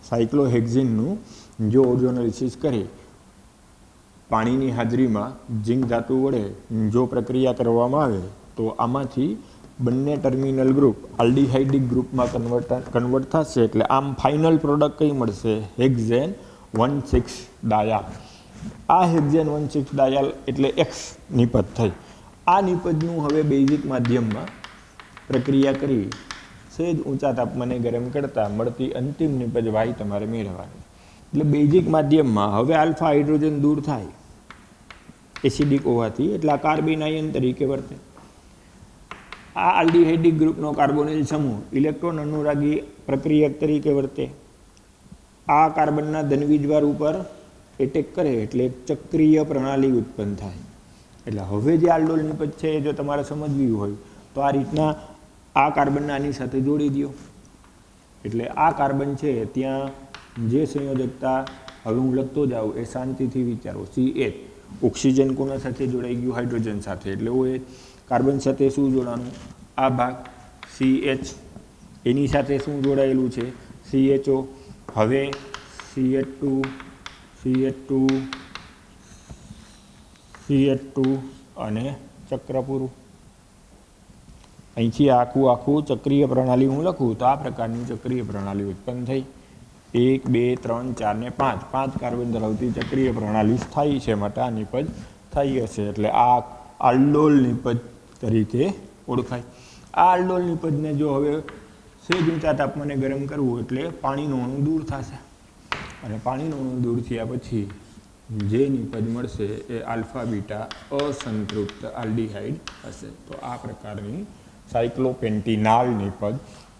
સાયક્લોહેક્ઝીનનું જો ઓઝોનોલિસિસ કરી પાણીની હાજરીમાં ઝીંક ધાતુ વડે જો પ્રક્રિયા કરવામાં આવે તો આમાંથી બંને ટર્મિનલ ગ્રુપ આલ્ડિહાઇડિક ગ્રુપમાં કન્વર્ટ થશે એટલે આમ ફાઇનલ પ્રોડક્ટ કઈ મળશે? હેક્ઝેન 1,6 ડાયાલ. આ હેક્ઝેન 1,6 ડાયાલ એટલે X નિપજ થઈ. આ નિપજનું હવે બેઝિક માધ્યમમાં પ્રક્રિયા કરી સહેજ ઊંચા તાપમાને ગરમ કરતા મળતી અંતિમ નિપજ વાય તમારે મેળવવાની. એટલે બેઝિક માધ્યમમાં હવે આલ્ફા હાઇડ્રોજન દૂર થાય એસિડિક હોવાથી એટલે આ કાર્બન આયન તરીકે વર્તે. આ આલ્ડિહાઇડિક ગ્રુપનો કાર્બોનિલ સમૂહ ઇલેક્ટ્રોન અનુરાગી પ્રક્રિયક તરીકે વર્તે. આ કાર્બનના ધનવીજવાર ઉપર એટેક કરે એટલે એક ચક્રીય પ્રણાલી ઉત્પન્ન થાય. એટલે હવે જે આલ્ડોલ નિપજ છે જો તમારે સમજવી હોય તો આ રીતના આ કાર્બનને આની સાથે જોડી દો. એટલે આ કાર્બન છે ત્યાં જે સંયોજકતા હવે હું લખતો જાઉં એ શાંતિથી વિચારો. CH ઓક્સિજન કોના સાથે જોડાઈ ગયું? હાઇડ્રોજન સાથે. એટલે OH કાર્બન સાથે શું જોડાનું? આ ભાગ CH એની સાથે શું જોડાયેલું છે? CHO. હવે CH2 CH2 CH2 અને ચક્ર પૂરું. અહીંથી આખું ચક્રીય પ્રણાલી હું લખું તો આ પ્રકારની ચક્રીય પ્રણાલી ઉત્પન્ન થઈ. 1 2 3 4 ને 5 કાર્બન ધરાવતી ચક્રીય પ્રણાલી સ્થાયી છે માટે આ નિપજ થઈ હશે. એટલે આ આલ્ડોલ નિપજ તરીકે ઓળખાય. આ આલ્ડોલ નિપજને જો હવે સહેજ ઊંચા તાપમાને ગરમ કરવું એટલે પાણીનું અણુ દૂર થશે અને પાણીનું અણુ દૂર થયા પછી જે નિપજ મળશે એ આલ્ફા બીટા અસંતૃપ્ત આલ્ડિહાઇડ હશે. તો આ પ્રકારની સાયક્લોપેન્ટીનાલ નિપજ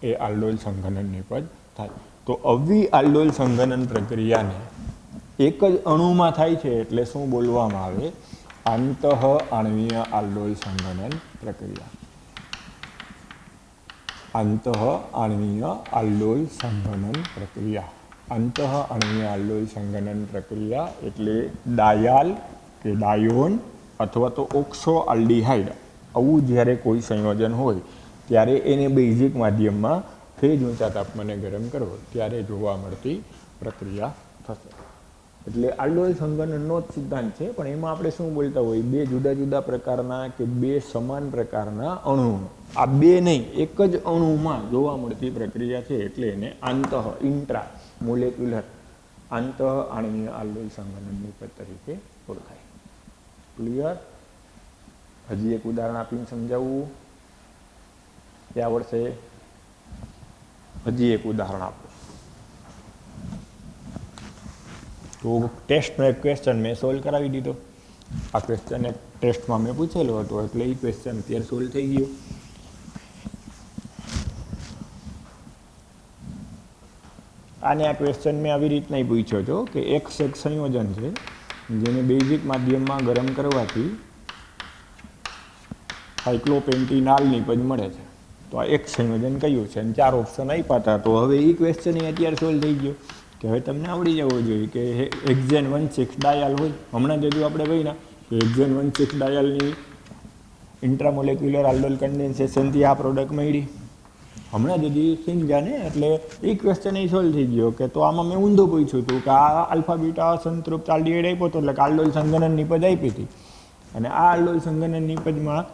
એ આલ્ડોલ સંઘનન નિપજ થાય. તો આવી આલ્ડોલ સંઘનન પ્રક્રિયાને એક જ અણુમાં થાય છે એટલે શું બોલવામાં આવે? આંતઃ આણ્વીય આલ્ડોલ સંઘનન પ્રક્રિયા. આંતઃ આણ્વીય આલ્ડોલ સંઘનન પ્રક્રિયા. આંતઃ આણ્વીય આલ્ડોલ સંઘનન પ્રક્રિયા એટલે ડાયાલ કે ડાયોન અથવા તો ઓક્સો આલ્ડિહાઇડ આવું જ્યારે કોઈ સંયોજન હોય ત્યારે એને બેઝિક માધ્યમમાં સહેજ ઊંચા તાપમાને ગરમ કરો ત્યારે જોવા મળતી પ્રક્રિયા થશે. એટલે આલ્ડોલ સંઘનનનો જ સિદ્ધાંત છે પણ એમાં આપણે શું બોલતા હોય? બે જુદા જુદા પ્રકારના કે બે સમાન પ્રકારના અણુ, આ બે નહીં એક જ અણુમાં જોવા મળતી પ્રક્રિયા છે એટલે એને આંતઃ ઇન્ટ્રા મોલેક્યુલર આંતઃ આણ્વીય આલ્ડોલ સંઘનન નિપજ તરીકે ઓળખાય. ક્લિયર? હજી એક ઉદાહરણ આપીને સમજાવવું કે આવડશે? હજી એક ઉદાહરણ આપો. તો ટેસ્ટનો એક ક્વેશ્ચન મેં સોલ્વ કરાવી દીધો. આ ક્વેશ્ચન એક ટેસ્ટમાં મેં પૂછેલો હતો એટલે એ ક્વેશ્ચન અત્યારે સોલ્વ થઈ ગયો. આને આ ક્વેશ્ચન મેં આવી રીતના પૂછ્યો હતો કે એક સંયોજન છે જેને બેઝિક માધ્યમમાં ગરમ કરવાથી સાયક્લોપેન્ટીનાલ નિપજ મળે છે. તો આ એક સંયોજન કયું છે અને 4 ઓપ્શન આપ્યા હતા. તો હવે એ ક્વેશ્ચન અત્યારે સોલ્વ થઈ ગયો કે હવે તમને આવડી જવો જોઈએ કે હેક્ઝેન 1,6 ડાયલ હોય. હમણાં જ હજુ આપણે કહીના કે હેક્ઝેન 1,6 ડાયલની ઇન્ટ્રામોલેક્યુલર આલ્ડોલ કન્ડેન્સેશનથી આ પ્રોડક્ટ મળી. હમણાં જ હજી સમજ્યા ને એટલે એ ક્વેશ્ચન એ સોલ્વ થઈ ગયો કે તો આમાં મેં ઊંધું પૂછ્યું હતું કે આ આલ્ફા બીટા સંતૃપ્ત આલ્ડીહાઇડ આપ્યો હતો એટલે આલ્ડોલ સંઘનન નિપજ આપી હતી અને આ આલ્ડોલ સંઘનન નિપજમાં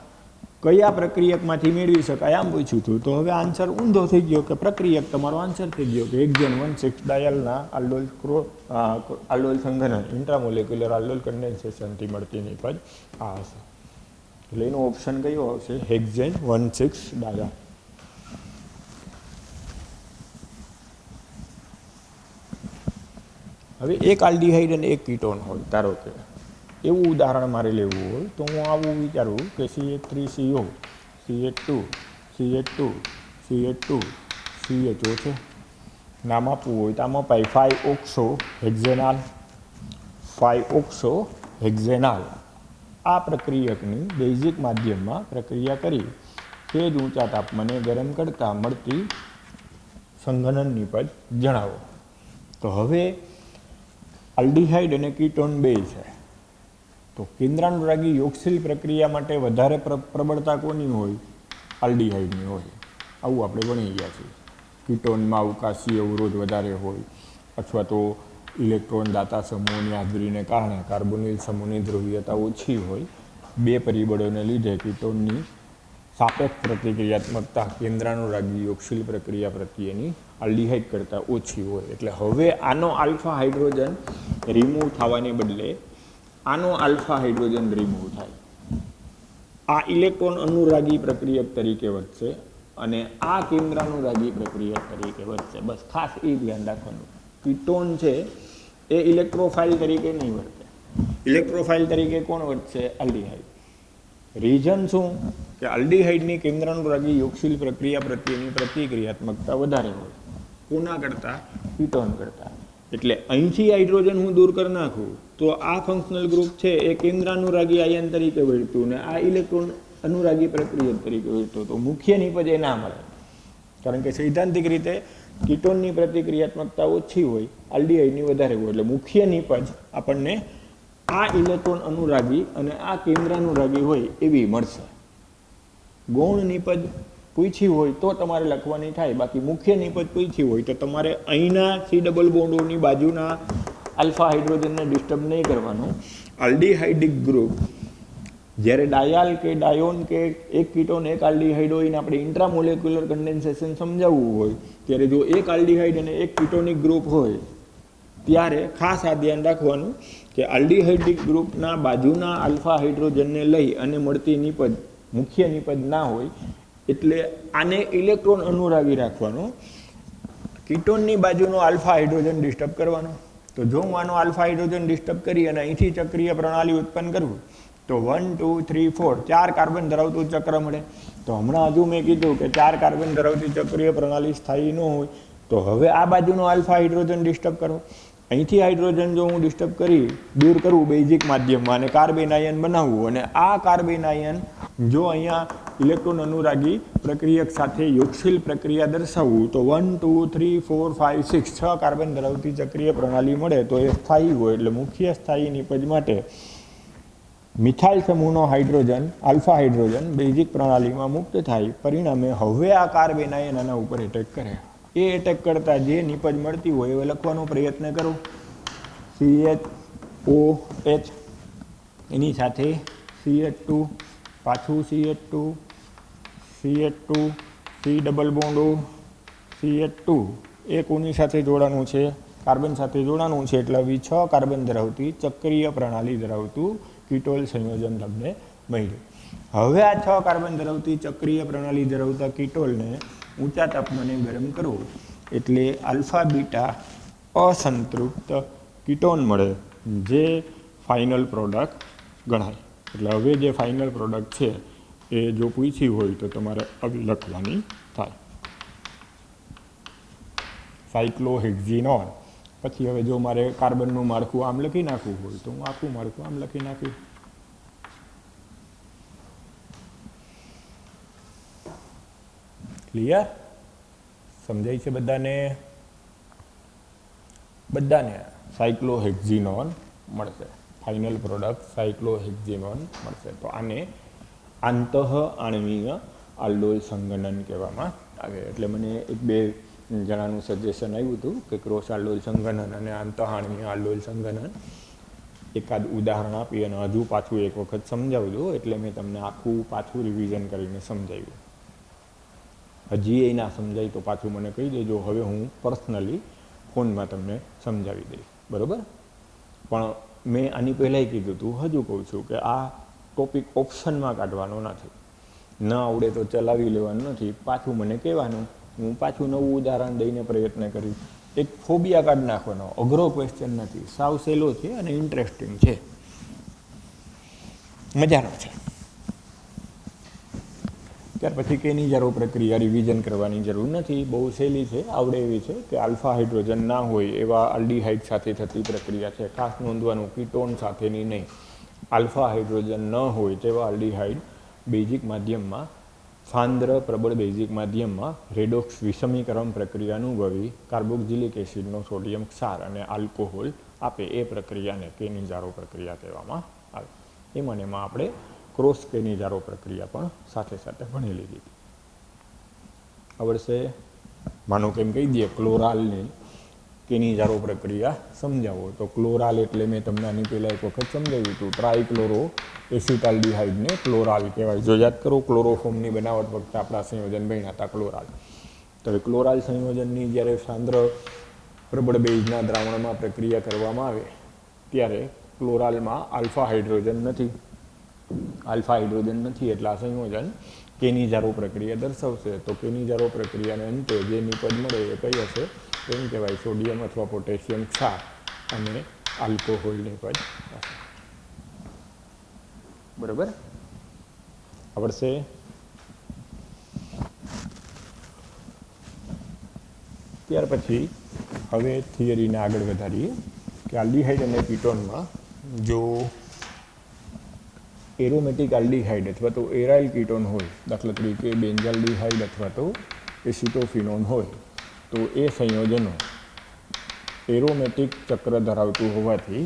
કયા પ્રક્રિયકમાંથી મેળવી શકાય આમ પૂછ્યું હતું. તો હવે આન્સર ઊંધો થઈ ગયો કે પ્રક્રિયક તમારો આન્સર થઈ ગયો કે હેક્ઝેન 1,6 ડાયલના આલ્ડોલ સંઘનન ઇન્ટ્રામોલેક્યુલર આલ્ડોલ કન્ડેન્સેશનથી મળતી નિપજ આ હશે. એટલે એનો ઓપ્શન કયો આવશે? Hexane 1,6 dial. હવે એક આલ્ડીહાઇડ અને એક કીટોન હોય, ધારો કે એવું ઉદાહરણ મારે લેવું હોય તો હું આવું વિચારું કે CH3CO, CH2, CH2, CH2, CHO છે. નામ આપવું હોય તો આમાં પાઈ 5-ઓક્સો હેક્ઝેનાલ, 5-ઓક્સો હેક્ઝેનાલ. આ પ્રક્રિયકની બેઝિક માધ્યમમાં પ્રક્રિયા કરી તે જ ઊંચા તાપમાને ગરમ કરતાં મળતી સંઘનન નિપજ જણાવો. તો હવે આલ્ડીહાઇડ અને કીટોન બે છે. તો કેન્દ્રાનુરાગી યોગશીલ પ્રક્રિયા માટે વધારે પ્રબળતા કોની હોય? આલ્ડીહાઇડની હોય. આવું આપણે ભણી ગયા છીએ. કીટોનમાં અવકાશી અવરોધ વધારે હોય અથવા તો ઇલેક્ટ્રોન દાતા સમૂહની હાજરીને કારણે કાર્બોનિલ સમૂહની ધ્રુવીયતા ઓછી હોય. બે પરિબળોને લીધે કીટોનની સાપેક્ષ પ્રતિક્રિયાત્મકતા કેન્દ્રાનુરાગી યોગશીલ પ્રક્રિયા પ્રત્યેની આલ્ડીહાઇડ કરતાં ઓછી હોય. એટલે હવે આનો આલ્ફા હાઇડ્રોજન રિમૂવ થવાને બદલે આનો આલ્ફા હાઇડ્રોજન રિમૂવ થાય. આ ઇલેક્ટ્રોન અનુરાગી પ્રક્રિયક તરીકે વધશે અને આ કેન્દ્રાનુરાગી પ્રક્રિયક તરીકે વધશે. બસ ખાસ એ ધ્યાન રાખવાનું. કીટોન છે એ ઇલેક્ટ્રોફાઇલ તરીકે નહીં વર્તે. ઇલેક્ટ્રોફાઇલ તરીકે કોણ વધશે? આલ્ડીહાઇડ. રીઝન શું? કે આલ્ડીહાઇડની કેન્દ્રાનુરાગી યોગશીલ પ્રક્રિયા પ્રત્યેની પ્રતિક્રિયાત્મકતા વધારે હોય કોના કરતાં? કીટોન કરતાં. એટલે અહીંથી હાઇડ્રોજન હું દૂર કરી નાખું તો આ ફંક્શનલ ગ્રુપ છે એ કેન્દ્રાનુરાગી આયન તરીકે વર્તું ને આ ઇલેક્ટ્રોન અનુરાગી પ્રક્રિયક તરીકે વર્તો તો મુખ્ય નિપજ એ ના મળે. કારણ કે સૈદ્ધાંતિક રીતે કીટોનની પ્રતિક્રિયાત્મકતા ઓછી હોય, આલ્ડીહાઇડની વધારે હોય. એટલે મુખ્ય નિપજ આપણને આ ઇલેક્ટ્રોન અનુરાગી અને આ કેન્દ્રાનુરાગી હોય એવી મળશે. ગૌણ નિપજ પૂછી હોય તો તમારે લખવાની થાય. બાકી મુખ્ય નિપજ પૂછી હોય તો તમારે અહીંના C ડબલ બોન્ડોની બાજુના આલ્ફા હાઇડ્રોજનને ડિસ્ટર્બ નહીં કરવાનું. આલ્ડીહાઇડિક ગ્રુપ જ્યારે ડાયાલ કે ડાયોન કે એક કીટોન એક આલ્ડીહાઇડ હોય ને આપણે ઇન્ટ્રામોલેક્યુલર કન્ડેન્સેશન સમજાવવું હોય ત્યારે જો એક આલ્ડીહાઇડ અને એક કીટોનિક ગ્રુપ હોય ત્યારે ખાસ આ ધ્યાન રાખવાનું કે આલ્ડીહાઇડિક ગ્રુપના બાજુના આલ્ફા હાઇડ્રોજનને લઈ અને મળતી નિપજ મુખ્ય નિપજ ના હોય. એટલે આને ઇલેક્ટ્રોન અનુરાગી રાખવાનો. કીટોનની બાજુનો આલ્ફા હાઇડ્રોજન ડિસ્ટર્બ કરવાનો. તો જો હું આનો આલ્ફા હાઇડ્રોજન ડિસ્ટર્બ કરી અને અહીંથી ચક્રીય પ્રણાલી ઉત્પન્ન કરવું તો 1, 2, 3, 4 4 કાર્બન ધરાવતું ચક્ર મળે. તો હમણાં હજુ મેં કીધું કે 4 કાર્બન ધરાવતી ચક્રીય પ્રણાલી સ્થાયી ન હોય તો હવે આ બાજુનો આલ્ફા હાઇડ્રોજન ડિસ્ટર્બ કરો. અહીંથી હાઇડ્રોજન જો હું ડિસ્ટર્બ કરી દૂર કરવું બેઝિક માધ્યમમાં અને કાર્બન આયન બનાવવું અને આ કાર્બન આયન જો અહીંયા ઇલેક્ટ્રોન અનુરાગી પ્રક્રિયક સાથે યોગશીલ પ્રક્રિયા દર્શાવવું તો 1, 2, 3, 4, 5, 6 6 કાર્બન ધરાવતી ચક્રીય પ્રણાલી મળે તો એ સ્થાયી હોય. એટલે મુખ્ય સ્થાયી નિપજ માટે મિથાઇલ સમૂહનો હાઇડ્રોજન આલ્ફા હાઇડ્રોજન બેઝિક પ્રણાલીમાં મુક્ત થાય. પરિણામે હવે આ કાર્બન આયન આના ઉપર એટેક કરે. એ એટેક કરતાં જે નિપજ મળતી હોય એ લખવાનો પ્રયત્ન કરો. CHOH એની સાથે CH2 પાછું CH2 CH2 C double bond O CH2 એ કોની સાથે જોડાનું છે? કાર્બન સાથે જોડાનું છે. એટલે આવી 6 કાર્બન ધરાવતી ચક્રીય પ્રણાલી ધરાવતું કીટોલ સંયોજન તમને મળ્યું. હવે આ 6 કાર્બન ધરાવતી ચક્રીય પ્રણાલી ધરાવતા કીટોલને ઊંચા તાપમાને ગરમ કરો એટલે આલ્ફા બીટા અસંતૃપ્ત કીટોન મળે, જે ફાઇનલ પ્રોડક્ટ ગણાય. એટલે હવે જે ફાઇનલ પ્રોડક્ટ છે એ જો પૂછી હોય તો તમારે આવી લખવાની થાય. સાયક્લોહેક્ઝિનોન. પછી હવે જો મારે કાર્બનનું માળખું આમ લખી નાખવું હોય તો હું આખું માળખું આમ લખી નાખ્યું. ક્લિયર? સમજાય છે બધાને? બધાને સાયક્લોહેક્ઝિનોન મળશે. ફાઇનલ પ્રોડક્ટ સાયક્લોહેક્ઝિનોન મળશે. તો આને આંતઃ આણ્વીય આલ્ડોલ સંઘનન કહેવામાં આવે. એટલે મને એક બે જણાનું સજેશન આવ્યું હતું કે ક્રોસ આલ્ડોલ સંઘનન અને આંતઃ આણ્વીય આલ્ડોલ સંઘનન એકાદ ઉદાહરણ આપી અને હજુ પાછું એક વખત સમજાવજો. એટલે મેં તમને આખું પાછું રિવિઝન કરીને સમજાવ્યું. હજી એ ના સમજાય તો પાછું મને કહી દેજો. હવે હું પર્સનલી ફોનમાં તમને સમજાવી દઈશ. બરાબર? પણ મેં આની પહેલાંય કીધું હતું, હજુ કહું છું કે આ ટોપિક ઓપ્શનમાં કાઢવાનો નથી. ન આવડે તો ચલાવી લેવાનું નથી. પાછું મને કહેવાનું, હું પાછું નવું ઉદાહરણ દઈને પ્રયત્ન કરીશ. એક ફોબિયા કાઢી નાખવાનો, અઘરો ક્વેશ્ચન નથી, સાવ સહેલો છે અને ઇન્ટરેસ્ટિંગ છે, મજાનો છે. ત્યાર પછી કેનિજારો પ્રક્રિયા રિવિઝન કરવાની જરૂર નથી, બહુ સહેલી છે, આવડે એવી છે કે આલ્ફા હાઇડ્રોજન ના હોય એવા આલ્ડીહાઇડ સાથે થતી પ્રક્રિયા છે. ખાસ નોંધવાનું, કીટોન સાથેની નહીં. આલ્ફા હાઇડ્રોજન ન હોય તેવા આલ્ડીહાઇડ બેઝિક માધ્યમમાં, સાંદ્ર પ્રબળ બેઝિક માધ્યમમાં રેડોક્સ વિષમીકરણ પ્રક્રિયા અનુભવી કાર્બોક્સિલિક એસિડનો સોડિયમ ક્ષાર અને આલ્કોહોલ આપે. એ પ્રક્રિયાને કેનિજારો પ્રક્રિયા કહેવામાં આવે. એમાં આપણે ક્રોસ કેનિજારો પ્રક્રિયા પણ સાથે સાથે ભણી લીધી. આવડશે? માનો કેમ કહી દઈએ ક્લોરાલની કેનિજારો પ્રક્રિયા સમજાવો તો ક્લોરાલ એટલે મેં તમને આની પહેલાં એક વખત સમજાવ્યું હતું. ટ્રાયક્લોરો એસિટાલ્ડીહાઇડને ક્લોરાલ કહેવાય. જો યાદ કરો, ક્લોરોફોર્મની બનાવટ વખતે આપણા સંયોજન ભણ્યા હતા ક્લોરાલ. તો હવે ક્લોરાલ સંયોજનની જ્યારે સાંદ્ર પ્રબળ બેઝના દ્રાવણમાં પ્રક્રિયા કરવામાં આવે ત્યારે ક્લોરાલમાં આલ્ફા હાઇડ્રોજન નથી. આલ્ફા હાઇડ્રોજન નથી એટલે આ સંયોજન કેનિજારો પ્રક્રિયા દર્શાવશે. તો કેનિજારો પ્રક્રિયાને અંતે જે નિપજ મળે એ કઈ હશે? એમ કહેવાય સોડિયમ અથવા પોટેશિયમ ક્ષાર અને આલ્કોહોલ નિપજ હશે. બરાબર? આવડશે? ત્યાર પછી હવે થિયરીને આગળ વધારીએ કે આલ્ડીહાઇડ અને કીટોનમાં જો એરોમેટિક આલ્ડીહાઇડ અથવા તો એરાઇલ કીટોન હોય, દાખલા તરીકે બેન્ઝાલ્ડીહાઇડ અથવા તો એસિટોફિનોન હોય, તો એ સંયોજનો એરોમેટિક ચક્ર ધરાવતું હોવાથી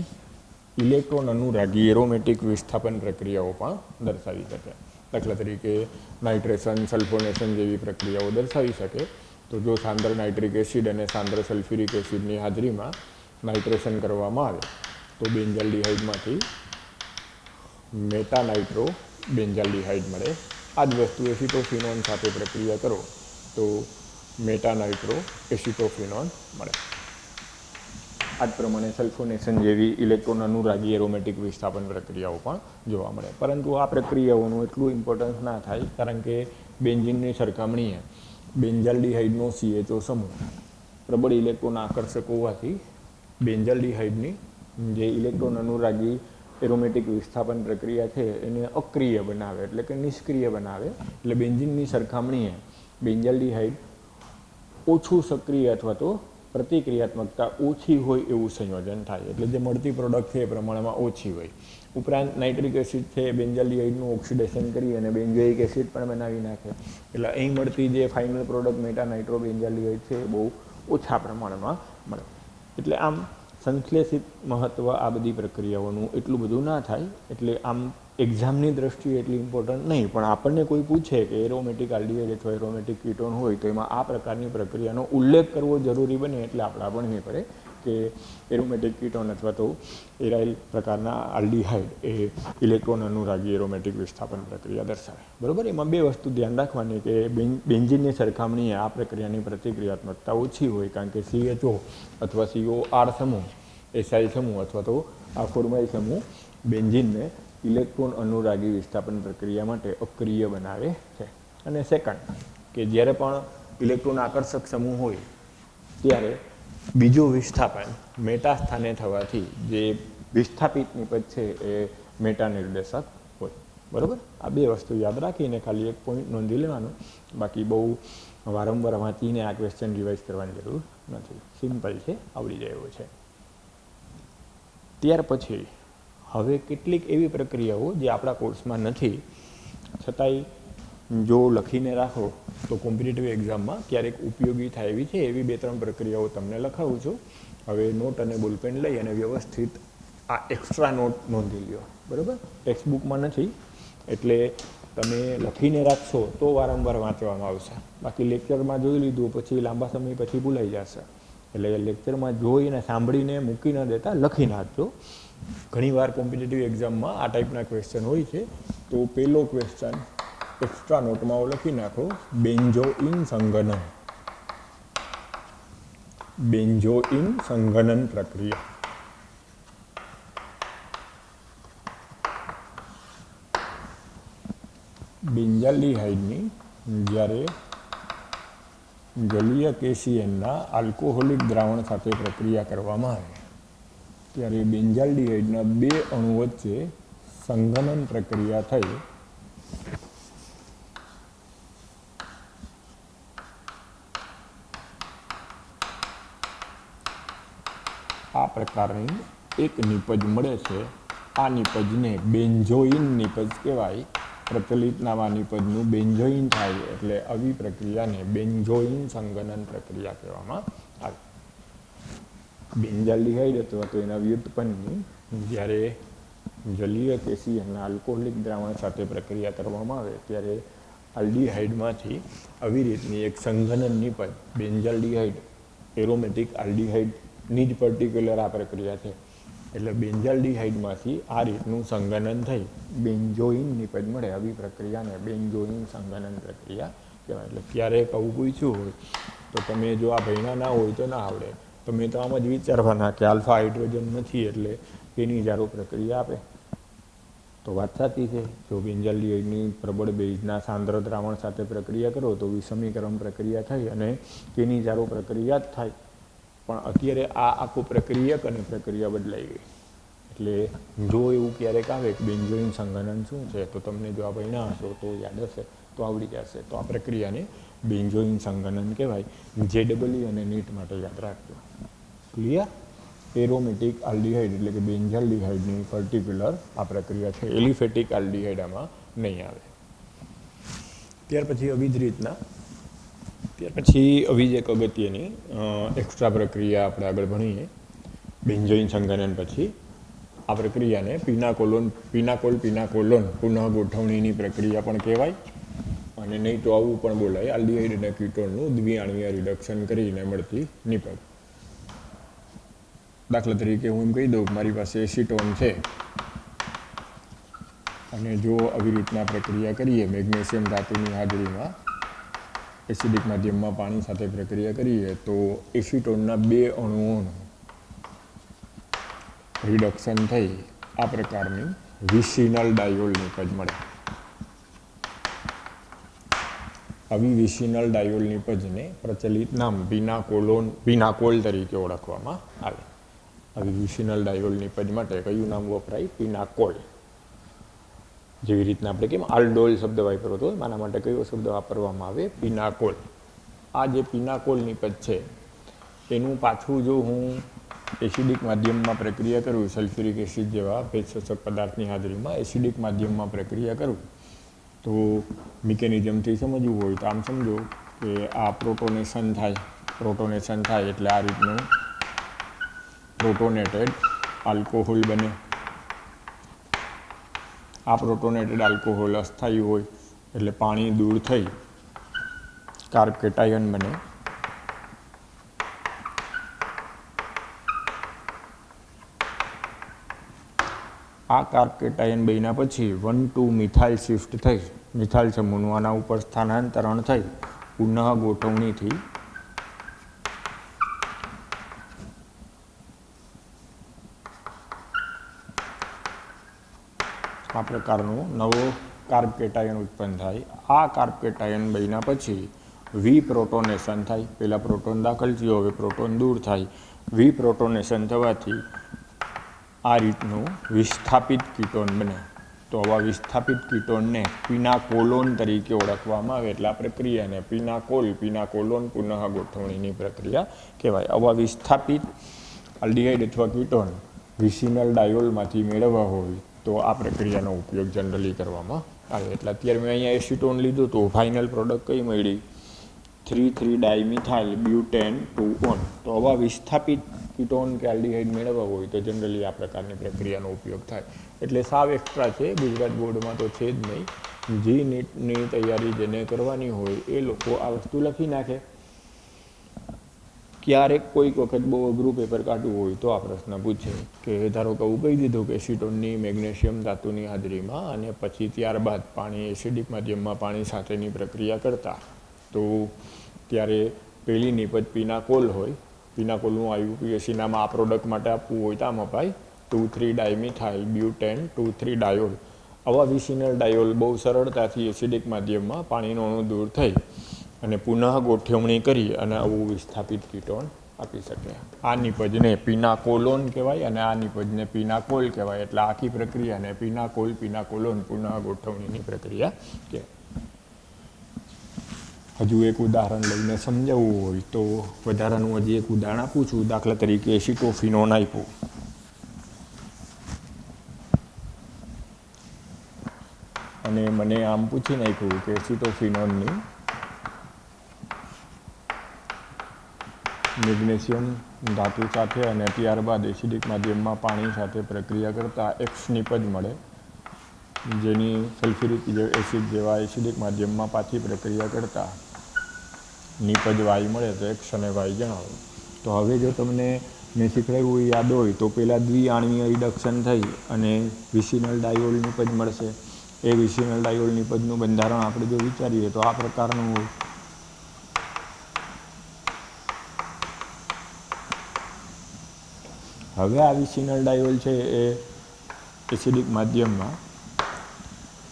ઇલેક્ટ્રોન અનુરાગી એરોમેટિક વિસ્થાપન પ્રક્રિયાઓ પણ દર્શાવી શકે. દાખલા તરીકે નાઇટ્રેશન, સલ્ફોનેશન જેવી પ્રક્રિયાઓ દર્શાવી શકે. તો જો સાંદ્ર નાઇટ્રિક એસિડ અને સાંદ્ર સલ્ફ્યુરિક એસિડની હાજરીમાં નાઇટ્રેશન કરવામાં આવે તો બેન્ઝાલ્ડીહાઇડમાંથી મેટાનાઇટ્રો બેન્ઝાલ્ડીહાઇડ મળે. આ જ વસ્તુ એસિટોફિનોન સાથે પ્રક્રિયા કરો તો મેટાનાઇટ્રો એસિટોફિનોન મળે. આ જ પ્રમાણે સલ્ફોનેશન જેવી ઇલેક્ટ્રોન અનુરાગી એરોમેટિક વિસ્થાપન પ્રક્રિયાઓ પણ જોવા મળે. પરંતુ આ પ્રક્રિયાઓનું એટલું ઇમ્પોર્ટન્સ ના થાય કારણ કે બેન્ઝીનની સરખામણીએ બેન્ઝાલ્ડીહાઇડનો CHO સમૂહ પ્રબળ ઇલેક્ટ્રોન આકર્ષક હોવાથી બેન્ઝાલ્ડીહાઇડની જે ઇલેક્ટ્રોન અનુરાગી એરોમેટિક વિસ્થાપન પ્રક્રિયા છે એને અક્રિય બનાવે, એટલે કે નિષ્ક્રિય બનાવે. એટલે બેન્ઝીનની સરખામણીએ બેન્ઝાલ્ડીહાઇડ ઓછું સક્રિય અથવા તો પ્રતિક્રિયાત્મકતા ઓછી હોય એવું સંયોજન થાય. એટલે જે મળતી પ્રોડક્ટ છે એ પ્રમાણમાં ઓછી હોય. ઉપરાંત નાઇટ્રિક એસિડ છે બેન્ઝાલ્ડીહાઇડનું ઓક્સિડેશન કરી અને બેન્ઝોઇક એસિડ પણ બનાવી નાખે. એટલે અહીં મળતી જે ફાઇનલ પ્રોડક્ટ મેટાનાઇટ્રો બેન્ઝાલ્ડીહાઇડ છે એ બહુ ઓછા પ્રમાણમાં મળે. એટલે આમ સંશ્લેષિત મહત્ત્વ આ બધી પ્રક્રિયાઓનું એટલું બધું ના થાય. એટલે આમ એક્ઝામની દ્રષ્ટિએ એટલી ઇમ્પોર્ટન્ટ નહીં, પણ આપણને કોઈ પૂછે કે એરોમેટિક આલ્ડીહાઇડ અથવા એરોમેટિક કીટોન હોય તો એમાં આ પ્રકારની પ્રક્રિયાનો ઉલ્લેખ કરવો જરૂરી બને. એટલે આપણે ભણવી પડે કે એરોમેટિક કીટોન અથવા તો એરાઇલ પ્રકારના આલ્ડીહાઇડ એ ઇલેક્ટ્રોન અનુરાગી એરોમેટિક વિસ્થાપન પ્રક્રિયા દર્શાવે. બરાબર? એમાં બે વસ્તુ ધ્યાન રાખવાની કે બેન્ઝીનની સરખામણીએ આ પ્રક્રિયાની પ્રતિક્રિયાત્મકતા ઓછી હોય કારણ કે CHO અથવા COR સમૂહ, એસાઇલ સમૂહ અથવા તો આ ફોર્માઇલ સમૂહ બેન્ઝીનને ઇલેક્ટ્રોન અનુરાગી વિસ્થાપન પ્રક્રિયા માટે અક્રિય બનાવે છે. અને સેકન્ડ કે જ્યારે પણ ઇલેક્ટ્રોન આકર્ષક સમૂહ હોય ત્યારે બીજો વિસ્થાપન મેટા સ્થાને થવાથી જે વિસ્થાપિત નિપજ છે એ મેટા નિર્દેશક હોય. બરાબર, આ બે વસ્તુ યાદ રાખીને ખાલી એક પોઈન્ટ નોંધી લેવાનો, બાકી બહુ વારંવાર વાંચીને આ ક્વેશ્ચન રિવાઇઝ કરવાની જરૂર નથી. સિમ્પલ છે, આવડી જાય એવો છે. ત્યાર પછી હવે કેટલીક એવી પ્રક્રિયાઓ જે આપણા કોર્સમાં નથી છતાંય જો લખીને રાખો તો કોમ્પિટિટિવ એક્ઝામમાં ક્યારેક ઉપયોગી થાય એવી છે. એવી 2-3 પ્રક્રિયાઓ તમને લખાવું છું. હવે નોટ અને બોલપેન લઈ અને વ્યવસ્થિત આ એક્સ્ટ્રા નોટ નોંધી લ્યો. બરાબર, ટેક્સ્ટ બુકમાં નથી એટલે તમે લખીને રાખશો તો વારંવાર વાંચવામાં આવશે. બાકી લેક્ચરમાં જોઈ લીધું પછી લાંબા સમય પછી ભૂલાઈ જશે. એટલે લેક્ચરમાં જોઈને સાંભળીને મૂકી ન દેતા લખી નાખજો. ઘણીવાર કોમ્પિટિટિવ એક્ઝામમાં આ ટાઈપના ક્વેશ્ચન હોય છે. તો પહેલો ક્વેશ્ચન એક્સ્ટ્રા નોટમાં લખી નાખો, બેન્ઝોઇન સંઘનન. બેન્ઝોઇન સંઘનન પ્રક્રિયા. બેન્ઝાલ્ડિહાઇડની જ્યારે જલીય કેસીએનના આલ્કોહોલિક દ્રાવણ સાથે પ્રક્રિયા કરવામાં આવે ત્યારે બેન્ઝાલ્ડિહાઇડના 2 અણુ વચ્ચે સંઘનન પ્રક્રિયા થઈ આ પ્રકારની એક નિપજ મળે છે. આ નિપજને બેન્ઝોઇન નિપજ કહેવાય. પ્રચલિત નામા નિપજનું બેન્ઝોઇન થાય એટલે આવી પ્રક્રિયાને બેન્ઝોઇન સંઘનન પ્રક્રિયા કહેવામાં આવે. બેન્ઝાલ્ડિહાઇડ અથવા તો એના વ્યુત્પન્નની જ્યારે જલીય કેસીએનના આલ્કોહોલિક દ્રાવણ સાથે પ્રક્રિયા કરવામાં આવે ત્યારે આલ્ડિહાઇડમાંથી આવી રીતની એક સંઘનન નિપજ બેન્ઝાલ્ડિહાઇડ એરોમેટિક આલ્ડિહાઇડની જ પર્ટિક્યુલર આ પ્રક્રિયા છે. એટલે બેન્ઝાલ્ડિહાઇડમાંથી આ રીતનું સંઘનન થઈ બેન્ઝોઇન નિપજ મળે. આવી પ્રક્રિયાને બેન્ઝોઇન સંઘનન પ્રક્રિયા કહેવાય. એટલે ક્યારેક આવું પૂછ્યું હોય તો તમે જો આ ભણ્યા ના હોય તો ના આવડે. તમે તો આમ જ વિચારવાના કે આલ્ફા હાઇડ્રોજન નથી એટલે એની જારો પ્રક્રિયા આપે. તો વાત સાચી છે. જો બેન્ઝાલ્ડિહાઇડની પ્રબળ બેઝના સાંદ્ર દ્રાવણ સાથે પ્રક્રિયા કરો તો વિષમીકરણ પ્રક્રિયા થઈ અને તેની જારો પ્રક્રિયા જ થાય. પણ અત્યારે આ આખું પ્રક્રિયક અને પ્રક્રિયા બદલાઈ ગઈ. એટલે જો એવું ક્યારેક આવે કે બેન્ઝોઇન સંઘનન શું છે તો તમને જો આ ભણ્યા હશો તો યાદ હશે તો આવડી જશે. તો આ પ્રક્રિયાને બેન્ઝોઇન સંઘનન કહેવાય. JEE અને નીટ માટે યાદ રાખજો. ક્લિયર? એરોમેટિક આલ્ડિહાઇડ એટલે કે બેન્ઝાલ્ડિહાઇડની પર્ટિક્યુલર આ પ્રક્રિયા છે. એલિફેટિક આલ્ડિહાઇડ આમાં નહીં આવે. ત્યાર પછી આવી જ રીતના આવી જ એક અગત્યની એક્સ્ટ્રા પ્રક્રિયા આપણે આગળ ભણીએ. બેન્ઝોઇન સંઘનન પછી આ પ્રક્રિયાને પિનાકોલ પુનઃ ગોઠવણીની પ્રક્રિયા પણ કહેવાય. અને નહીં તો આવું પણ બોલાય આલ્ડિહાઇડ અને કીટોનનું દ્વિઆણ્વીય રિડક્શન કરીને મળતી નિપજ. દાખલા તરીકે હું એમ કહી દઉં કે મારી પાસે એસીટોન છે અને જો આવી રીતના પ્રક્રિયા કરીએ મેગ્નેશિયમ ધાતુની હાજરીમાં એસિડિક માધ્યમમાં પાણી સાથે પ્રક્રિયા કરીએ તો એસીટોનના 2 અણુઓનું રિડક્શન થઈ આ પ્રકારની વિસિનલ ડાયોલ નિપજ મળે. આવી વિસિનલ ડાયોલ નિપજને પ્રચલિત નામ પિનાકોલ તરીકે ઓળખવામાં આવે. આવી વિસિનલ ડાયોલ નિપજ માટે કયું નામ વપરાય? પિનાકોલ. જેવી રીતના આપણે કેમ આલ્ડોલ શબ્દ વાપર્યો હતો આના માટે કયો શબ્દ વાપરવામાં આવે? પિનાકોલ. આ જે પિનાકોલ નિપજ છે એનું પાછું જો હું એસિડિક માધ્યમમાં પ્રક્રિયા કરું, સલ્ફ્યુરિક એસિડ જેવા ભેજશોષક પદાર્થની હાજરીમાં એસિડિક માધ્યમમાં પ્રક્રિયા કરું તો મિકેનિઝમથી સમજવું હોય તો આમ સમજો કે આ પ્રોટોનેશન થાય એટલે આ રીતનું પ્રોટોનેટેડ આલ્કોહોલ બને. આ પ્રોટોનેટેડ આલ્કોહોલ અસ્થાયી હોય એટલે પાણી દૂર થઈ કાર્બ કેટાયન બને. આ કાર્બ કેટાયન બન્યા પછી 1,2 મિથાઇલ શિફ્ટ થઈ મિથાઇલ સમૂહનું આના ઉપર સ્થાનાંતરણ થઈ પુનઃ ગોઠવણીથી આ પ્રકારનો નવો કાર્બ કેટાયન ઉત્પન્ન થાય. આ કાર્બ કેટાયન બન્યા પછી વિપ્રોટોનેશન થાય. પહેલાં પ્રોટોન દાખલ થયો, હવે પ્રોટોન દૂર થાય. વિપ્રોટોનેશન થવાથી આ રીતનું વિસ્થાપિત કીટોન બને. તો આવા વિસ્થાપિત કીટોનને પિનાકોલોન તરીકે ઓળખવામાં આવે. એટલે આ પ્રક્રિયાને પિનાકોલોન પુનઃ ગોઠવણીની પ્રક્રિયા કહેવાય. આવા વિસ્થાપિત આલ્ડીહાઇડ અથવા કીટોન વિસિનલ ડાયોલમાંથી મેળવવા હોય તો આ પ્રક્રિયાનો ઉપયોગ જનરલી કરવામાં આવે. એટલે અત્યારે મેં અહીંયા એસિટોન લીધું તો ફાઇનલ પ્રોડક્ટ કઈ મળી? 3,3-ડાયમિથાઇલ બ્યુટેન 2-ઓન. તો આવા વિસ્થાપિત કીટોન કે આલ્ડીહાઇડ મેળવવા હોય તો જનરલી આ પ્રકારની પ્રક્રિયાનો ઉપયોગ થાય. એટલે સાવ એક્સ્ટ્રા છે, ગુજરાત બોર્ડમાં તો છે જ નહીં. જી નીટની તૈયારી જેને કરવાની હોય એ લોકો આ વસ્તુ લખી નાખે. ક્યારેક કોઈક વખત બહુ અઘરું પેપર કાઢવું હોય તો આ પ્રશ્ન પૂછે કે ધારો કે એવું કહી દીધું કે એસિટોનની મેગ્નેશિયમ ધાતુની હાજરીમાં અને પછી ત્યારબાદ પાણી એસિડિક માધ્યમમાં પાણી સાથેની પ્રક્રિયા કરતા, તો ત્યારે પહેલી નિપજ પિનાકોલ હોય. પિનાકોલનું IUPACનામાં આ પ્રોડક્ટ માટે આપવું હોય તો આમ અપાય 2,3-ડાયમિથાઇલ બ્યુટેન 2,3-ડાયોલ. આવા વિસિનલ ડાયોલ બહુ સરળતાથી એસિડિક માધ્યમમાં પાણીનો અણુ દૂર થઈ અને પુનઃ ગોઠવણી કરી અને આવું વિસ્થાપિત કીટોન આપી શકે. આ નિપજને પિનાકોલોન કહેવાય અને આ નિપજને પિનાકોલ કહેવાય. એટલે આખી પ્રક્રિયાને પિનાકોલોન પુનઃ ગોઠવણીની પ્રક્રિયા કહેવાય. હજુ એક ઉદાહરણ લઈને સમજાવવું હોય તો વધારાનું હજી એક ઉદાહરણ આપું છું. દાખલા તરીકે એસિટોફિનોન આપ્યું અને મને આમ પૂછી નાખ્યું કે એસિટોફિનોનની મેગ્નેશિયમ ધાતુ સાથે અને ત્યારબાદ એસિડિક માધ્યમમાં પાણી સાથે પ્રક્રિયા કરતાં X નિપજ મળે, જેની સલ્ફ્યુરિક એસિડ જેવા એસિડિક માધ્યમમાં પાછી પ્રક્રિયા કરતાં નિપજ Y મળે તો X અને Y જણાવો. તો હવે જો તમને મેં શીખવાડ્યું યાદ હોય તો પહેલાં દ્વિઆણવીય રિડક્શન થઈ અને વિસિનલ ડાયોલ નિપજ મળશે. એ વિસિનલ ડાયોલ નિપજનું બંધારણ આપણે જો વિચારીએ તો આ પ્રકારનું હોય. હવે આ વિસિનલ ડાયોલ છે એ એસિડિક માધ્યમમાં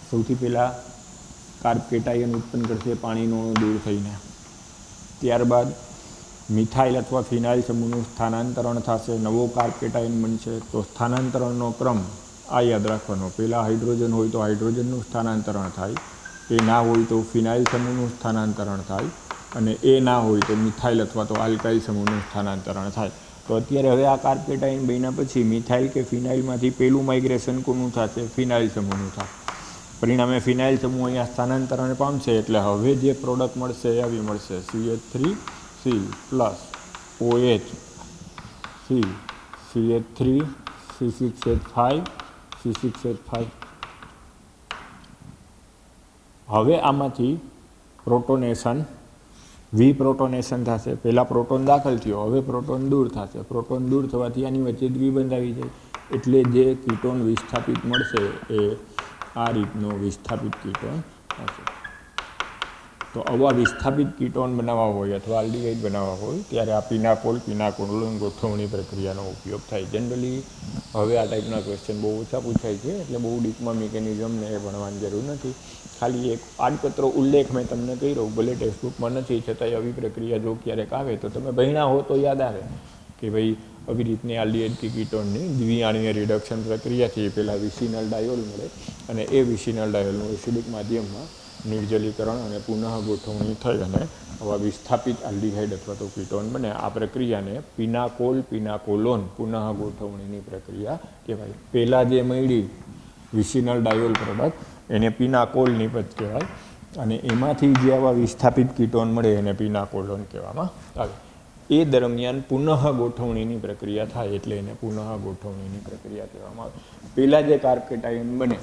સૌથી પહેલાં કાર્બ કેટાયન ઉત્પન્ન કરશે પાણીનો દૂર થઈને. ત્યારબાદ મિથાઇલ અથવા ફિનાઇલ સમૂહનું સ્થાનાંતરણ થશે, નવો કાર્બ કેટાયન બનશે. તો સ્થાનાંતરણનો ક્રમ આ યાદ રાખવાનો. પહેલાં હાઇડ્રોજન હોય તો હાઇડ્રોજનનું સ્થાનાંતરણ થાય, એ ના હોય તો ફિનાઇલ સમૂહનું સ્થાનાંતરણ થાય અને એ ના હોય તો મિથાઇલ અથવા તો આલ્કાઇલ સમૂહનું સ્થાનાંતરણ થાય. તો અત્યારે હવે આ કાર્બ કેટાયન બન્યા પછી મિથાઇલ કે ફિનાઇલમાંથી પહેલું માઇગ્રેશન કોનું થશે? ફિનાઇલ સમૂહનું થશે. પરિણામે ફિનાઇલ સમૂહ અહીંયા સ્થાનાંતરણ પામશે એટલે હવે જે પ્રોડક્ટ મળશે એ આવી મળશે CH3C plus OH C CH3 C6H5 C6H5. હવે આમાંથી પ્રોટોનેશન વિપ્રોટોનેશન થશે. પહેલાં પ્રોટોન દાખલ થયો, હવે પ્રોટોન દૂર થશે. પ્રોટોન દૂર થવાથી આની વચ્ચે દ્વિબંધ આવી જાય એટલે જે કીટોન વિસ્થાપિત મળશે એ આ રીતનો વિસ્થાપિત કીટોન હશે. તો આવા વિસ્થાપિત કીટોન બનાવવા હોય અથવા આલ્ડીહાઇડ બનાવવા હોય ત્યારે આ પિનાકોલોન ગોઠવણી પ્રક્રિયાનો ઉપયોગ થાય. જનરલી હવે આ ટાઈપના ક્વેશ્ચન બહુ ઓછા પૂછાય છે એટલે બહુ ડીપમાં મિકેનિઝમને એ ભણવાની જરૂર નથી. ખાલી એક આડકતરો ઉલ્લેખ મેં તમને કર્યો, ભલે ટેક્સ્ટબુકમાં નથી છતાંય આવી પ્રક્રિયા જો ક્યારેક આવે તો તમે ભણ્યા હો તો યાદ આવે કે ભાઈ આવી રીતની આલ્ડીહાઇડ કે કીટોનની દ્વિઆણવીય રિડક્શન પ્રક્રિયાથી પહેલાં વિસિનલ ડાયોલ મળે અને એ વિસિનલ ડાયોલનું એસિડિક માધ્યમમાં નિર્જલીકરણ અને પુનઃ ગોઠવણી થઈ અને આવા વિસ્થાપિત આલ્ડીહાઇડ અથવા તો કીટોન બને. આ પ્રક્રિયાને પિનાકોલોન પુનઃ ગોઠવણીની પ્રક્રિયા કહેવાય. પહેલાં જે મળી વિસિનલ ડાયોલ પ્રોડક્ટ એને પિનાકોલ નિપજ કહેવાય અને એમાંથી જે આવા વિસ્થાપિત કીટોન મળે એને પિનાકોલોન કહેવામાં આવે. એ દરમિયાન પુનઃ ગોઠવણીની પ્રક્રિયા થાય એટલે એને પુનઃ ગોઠવણીની પ્રક્રિયા કહેવામાં આવે. પહેલાં જે કાર્બ કેટાયન બને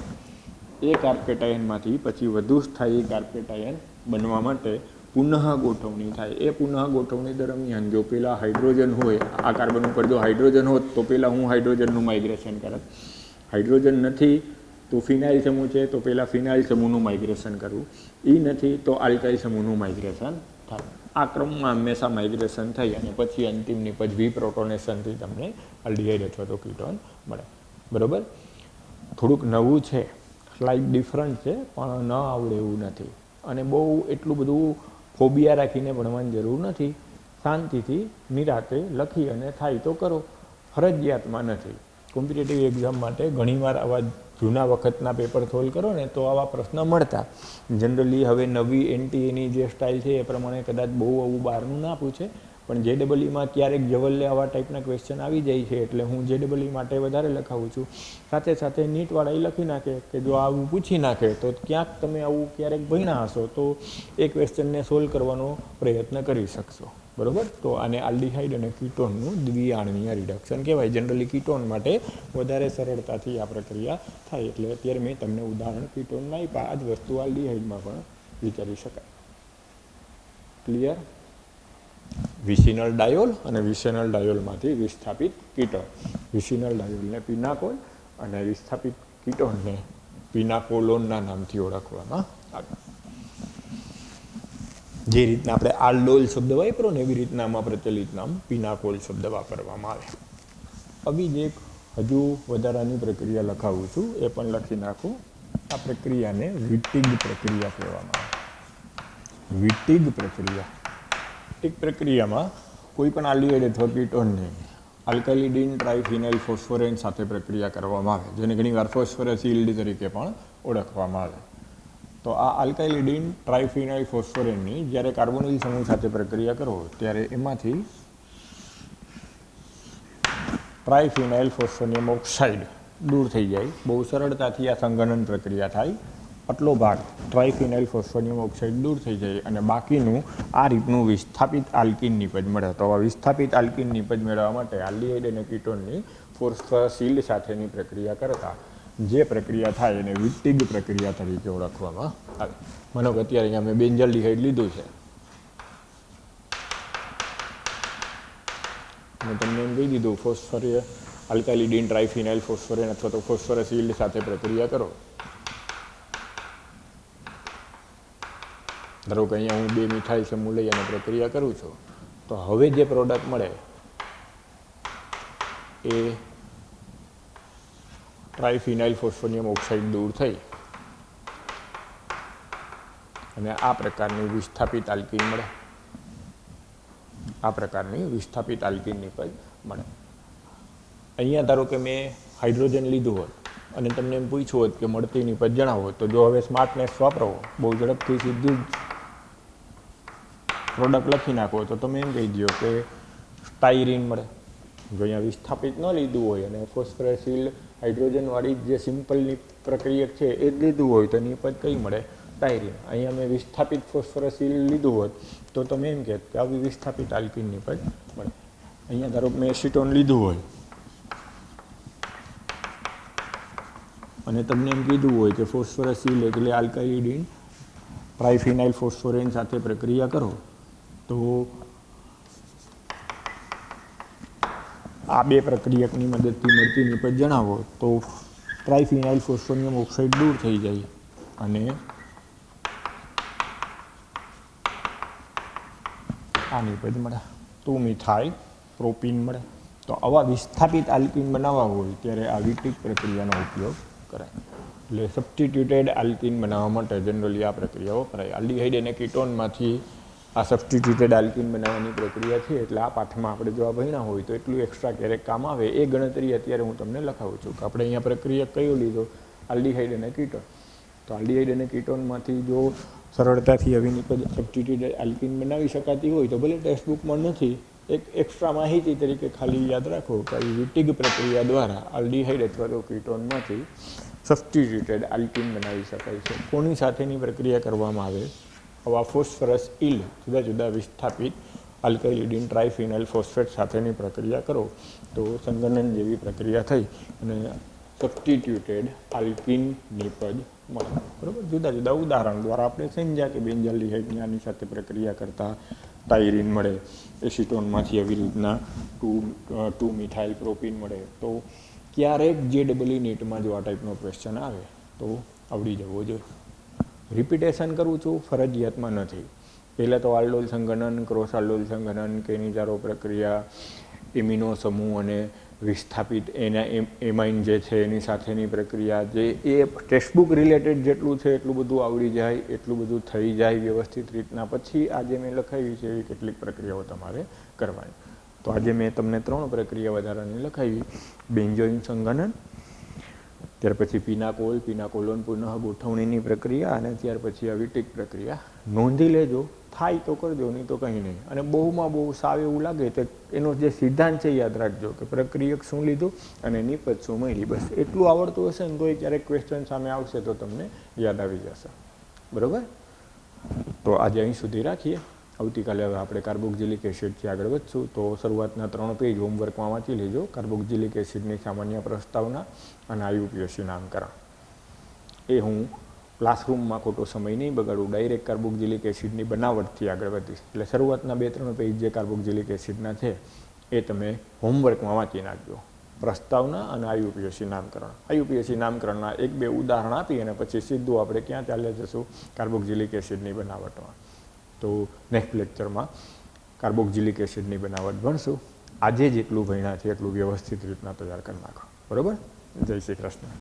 એ કાર્બ કેટાયનમાંથી પછી વધુ સ્થાયી કાર્બ કેટાયન બનવા માટે પુનઃ ગોઠવણી થાય. એ પુનઃ ગોઠવણી દરમિયાન જો પહેલાં હાઇડ્રોજન હોય, આ કાર્બન ઉપર જો હાઇડ્રોજન હોત તો પહેલાં હું હાઇડ્રોજનનું માઇગ્રેશન કરત. હાઇડ્રોજન નથી તો ફિનાઇલ સમૂહ છે તો પહેલાં ફિનાઇલ સમૂહનું માઇગ્રેશન કરવું. એ નથી તો આલ્કાઇલ સમૂહનું માઇગ્રેશન થાય. આ ક્રમમાં હંમેશા માઇગ્રેશન થઈ અને પછી અંતિમ નિપજ વિપ્રોટોનેશનથી તમને આલ્ડીહાઇડ અથવા તો કીટોન મળે. બરાબર? થોડુંક નવું છે, સ્લાઇટ ડિફરન્ટ છે પણ ન આવડે એવું નથી અને બહુ એટલું બધું ફોબિયા રાખીને ભણવાની જરૂર નથી. શાંતિથી નિરાતે લખી અને થાય તો કરો, ફરજિયાતમાં નથી. કોમ્પિટિટિવ એક્ઝામ માટે ઘણીવાર આવા જૂના વખતના પેપર સોલ્વ કરો ને તો આવા પ્રશ્ન મળતા. જનરલી હવે નવી એનટીએની જે સ્ટાઇલ છે એ પ્રમાણે કદાચ બહુ આવું બહારનું ના પૂછે, પણ JEEમાં ક્યારેક જવલ્લે આવા ટાઈપના ક્વેશ્ચન આવી જાય છે, એટલે હું JEE માટે વધારે લખાવું છું. સાથે સાથે નીટવાળા એ લખી નાખે કે જો આવું પૂછી નાખે તો ક્યાંક તમે આવું ક્યારેક ભણ્યા હશો તો એ ક્વેશ્ચનને સોલ્વ કરવાનો પ્રયત્ન કરી શકશો. બરાબર? તો આને આલ્ડીહાઇડ અને કીટોનનું દ્વિઆણવીય રિડક્શન કહેવાય. જનરલી કીટોન માટે વધારે સરળતાથી આ પ્રક્રિયા થાય, એટલે અત્યારે મેં તમને ઉદાહરણ કીટોનમાં આપ્યા. આ જ વસ્તુ આલ્ડીહાઇડમાં પણ વિચારી શકાય. ક્લિયર? વિસિનલ ડાયોલ અને વિસિનલ ડાયોલમાંથી વિસ્થાપિત કીટોન. વિસિનલ ડાયોલને પિનાકોલ અને વિસ્થાપિત કીટોનને પિનાકોલોનના નામથી ઓળખવામાં આવે. જે રીતના આપણે આલ્ડોલ શબ્દ વાપરો ને એવી રીતના આમાં પ્રચલિત નામ પિનાકોલ શબ્દ વાપરવામાં આવે. આવી જ એક હજુ વધારાની પ્રક્રિયા લખાવું છું, એ પણ લખી નાખું. આ પ્રક્રિયાને વિટિગ પ્રક્રિયા કહેવામાં આવે. વિટિગ પ્રક્રિયા. વિટિગ પ્રક્રિયામાં કોઈ પણ આલ્ડીહાઇડ અથવા કીટોનને આલ્કાઇલિડીન ટ્રાઇફિનાઇલ ફોસ્ફોરેન સાથે પ્રક્રિયા કરવામાં આવે, જેને ઘણીવાર ફોસ્ફરસ યીલ્ડ તરીકે પણ ઓળખવામાં આવે. તો આ આલ્કાઇલિડીન ટ્રાઇફિનાઇલ ફોસ્ફોરેનની જ્યારે કાર્બોનિલ સમૂહ સાથે પ્રક્રિયા કરો ત્યારે એમાંથી ટ્રાઇફિનાઇલ ફોસ્ફોનિયમ ઓક્સાઇડ દૂર થઈ જાય. બહુ સરળતાથી આ સંઘનન પ્રક્રિયા થાય. આટલો ભાગ ટ્રાઇફિનાઇલ ફોસ્ફોનિયમ ઓક્સાઇડ દૂર થઈ જાય અને બાકીનું આ રીતનું વિસ્થાપિત આલ્કીન નિપજ મળે. તો આ વિસ્થાપિત આલ્કીન નિપજ મેળવવા માટે આલ્ડીહાઇડ અને કીટોનની ફોસ્ફરસ યીલ્ડ સાથેની પ્રક્રિયા કરતા જે પ્રક્રિયા થાય એને વિટિગ પ્રક્રિયા તરીકે ઓળખવામાં આવે. માનો કે અત્યારે અહીંયા મેં બેન્ઝાલ્ડીહાઇડ લીધું છે અને તમને એમ કહી દીધું ફોસ્ફરિય આલ્કાઇલિડીન ટ્રાઇફિનાઇલ ફોસ્ફોરેન અથવા તો ફોસ્ફરસ યીલ્ડ સાથે પ્રક્રિયા કરો. ધારો કે અહીંયા હું 2 મિથાઇલ સમૂહ લઈ અને પ્રક્રિયા કરું છું, તો હવે જે પ્રોડક્ટ મળે એ ટ્રાઇફિનાઇલ ફોસ્ફોનિયમ ઓક્સાઇડ દૂર થઈ અને આ પ્રકારની વિસ્થાપિત આલ્કીન મળે. આ પ્રકારની વિસ્થાપિત આલ્કીન નિપજ મળે. અહીંયા ધારો કે મેં હાઇડ્રોજન લીધું હોત અને તમને એમ પૂછ્યું હોત કે મળતી નિપજ જણાવો, તો જો હવે સ્માર્ટનેસ વાપરો, બહુ ઝડપથી સીધું જ પ્રોડક્ટ લખી નાખો તો તમે એમ કહી દો કે સ્ટાયરીન મળે. જો અહીંયા વિસ્થાપિત ન લીધું હોય અને ફોસ્ફરસ યીલ્ડ હાઇડ્રોજનવાળી જે સિમ્પલની પ્રક્રિયા છે એ જ લીધું હોય તો નિપજ કઈ મળે? સ્ટાયરીન. અહીંયા મેં વિસ્થાપિત ફોસ્ફરસ યીલ્ડ લીધું હોત તો તમે એમ કહેત કે આવી વિસ્થાપિત આલ્કીન નિપજ મળે. અહીંયા ધારો કે મેં એસિટોન લીધું હોય અને તમને એમ કીધું હોય કે ફોસ્ફરસ યીલ્ડ એટલે આલ્કાઇલિડીન ટ્રાઇફિનાઇલ ફોસ્ફોરેન સાથે પ્રક્રિયા કરો તો આ બે પ્રક્રિયકની મદદથી મળતી નિપજ જણાવો, તો ટ્રાઇફિનાઇલ ફોસ્ફોનિયમ ઓક્સાઇડ દૂર થઈ જાય અને આ નિપજ મળે. 2 મિથાઇલ પ્રોપીન મળે. તો આવા વિસ્થાપિત આલ્કીન બનાવવા હોય ત્યારે આ વિટિગ પ્રક્રિયાનો ઉપયોગ કરાય. એટલે સબસ્ટિટ્યુટેડ આલ્કીન બનાવવા માટે જનરલી આ પ્રક્રિયા વપરાય. આલ્ડીહાઇડ અને કીટોનમાંથી આ સબસ્ટિટ્યુટેડ આલ્કીન બનાવવાની પ્રક્રિયા છે, એટલે આ પાઠમાં આપણે જો આ ભણ્યા હોય તો એટલું એક્સ્ટ્રા ક્યારેક કામ આવે એ ગણતરી અત્યારે હું તમને લખાવું છું કે આપણે અહીંયા પ્રક્રિયા કયો લીધો? આલ્ડીહાઇડ અને કીટોન. તો આલ્ડીહાઇડ અને કીટોનમાંથી જો સરળતાથી આવી નિપજ સબસ્ટિટ્યુટેડ આલ્કીન બનાવી શકાતી હોય તો ભલે ટેક્સ્ટબુકમાં નથી, એક એક્સ્ટ્રા માહિતી તરીકે ખાલી યાદ રાખો કે આવી વિટિગ પ્રક્રિયા દ્વારા આલ્ડીહાઇડ અથવા તો કીટોનમાંથી સબસ્ટિટ્યુટેડ આલ્કીન બનાવી શકાય છે. કોની સાથેની પ્રક્રિયા કરવામાં આવે? આવા ફોસ્ફરસ યીલ્ડ જુદા જુદા વિસ્થાપિત આલ્કાઇલિડીન ટ્રાઇફિનાઇલ ફોસ્ફેટ સાથેની પ્રક્રિયા કરો તો સંઘનન જેવી પ્રક્રિયા થઈ અને સબસ્ટિટ્યુટેડ આલ્કીન નિપજ મળે. બરાબર? જુદા જુદા ઉદાહરણ દ્વારા આપણે સમજ્યા કે બેન્ઝાલ્ડીહાઇડની આની સાથે પ્રક્રિયા કરતાં સ્ટાયરીન મળે, એસિટોનમાંથી આવી રીતના 2 મિથાઇલ પ્રોપીન મળે. તો ક્યારેક JEE નીટમાં જો આ ટાઈપનો ક્વેશ્ચન આવે તો આવડી જવો જોઈએ. રિપીટેશન કરું છું, ફરજિયાતમાં નથી. પહેલાં તો આલ્ડોલ સંઘનન, ક્રોસ આલ્ડોલ સંઘનન, કેનિઝારો પ્રક્રિયા, એમિનો સમૂહ અને વિસ્થાપિત એના એમાઇન જે છે એની સાથેની પ્રક્રિયા, જે એ ટેક્સ્ટબુક રિલેટેડ જેટલું છે એટલું બધું આવડી જાય, એટલું બધું થઈ જાય વ્યવસ્થિત રીતના, પછી આજે મેં લખાવી છે એવી કેટલીક પ્રક્રિયાઓ તમારે કરવાની. તો આજે મેં તમને 3 પ્રક્રિયા વધારાની લખાવી: બેન્ઝોઇન સંઘનન, ત્યાર પછી પિનાકોલોન પુનઃ ગોઠવણીની પ્રક્રિયા, અને ત્યાર પછી આવી ટીક પ્રક્રિયા. નોંધી લેજો, થાય તો કરજો, નહીં તો કંઈ નહીં. અને બહુમાં બહુ સાવ એવું લાગે તો એનો જે સિદ્ધાંત છે યાદ રાખજો કે પ્રક્રિયક શું લીધું અને નિપજ શું મળી. બસ એટલું આવડતું હશે ને તોય ક્યારેક ક્વેશ્ચન સામે આવશે તો તમને યાદ આવી જશે. બરાબર? તો આજે અહીં સુધી રાખીએ. આવતીકાલે હવે આપણે કાર્બોક્સિલિક એસિડથી આગળ વધશું. તો શરૂઆતના 3 પેજ હોમવર્કમાં વાંચી લેજો: કાર્બોક્સિલિક એસિડની સામાન્ય પ્રસ્તાવના અને IUPAC નામકરણ. એ હું ક્લાસરૂમમાં ખોટો સમય નહીં બગાડું, ડાયરેક્ટ કાર્બોક્સિલિક એસિડની બનાવટથી આગળ વધીશ. એટલે શરૂઆતના 2-3 પેજ જે કાર્બોક્સિલિક એસિડના છે એ તમે હોમવર્કમાં વાંચી નાખજો. પ્રસ્તાવના અને IUPAC નામકરણ. IUPAC નામકરણના 1-2 ઉદાહરણ આપી અને પછી સીધું આપણે ક્યાં ચાલ્યા જશું? કાર્બોક્સિલિક એસિડની બનાવટમાં. તો નેક્સ્ટ લેક્ચરમાં કાર્બોક્સિલિક એસિડની બનાવટ ભણશું. આજે જેટલું ભણ્યા છે એટલું વ્યવસ્થિત રીતના તૈયાર કરી નાખો. બરાબર? જય શ્રી કૃષ્ણ.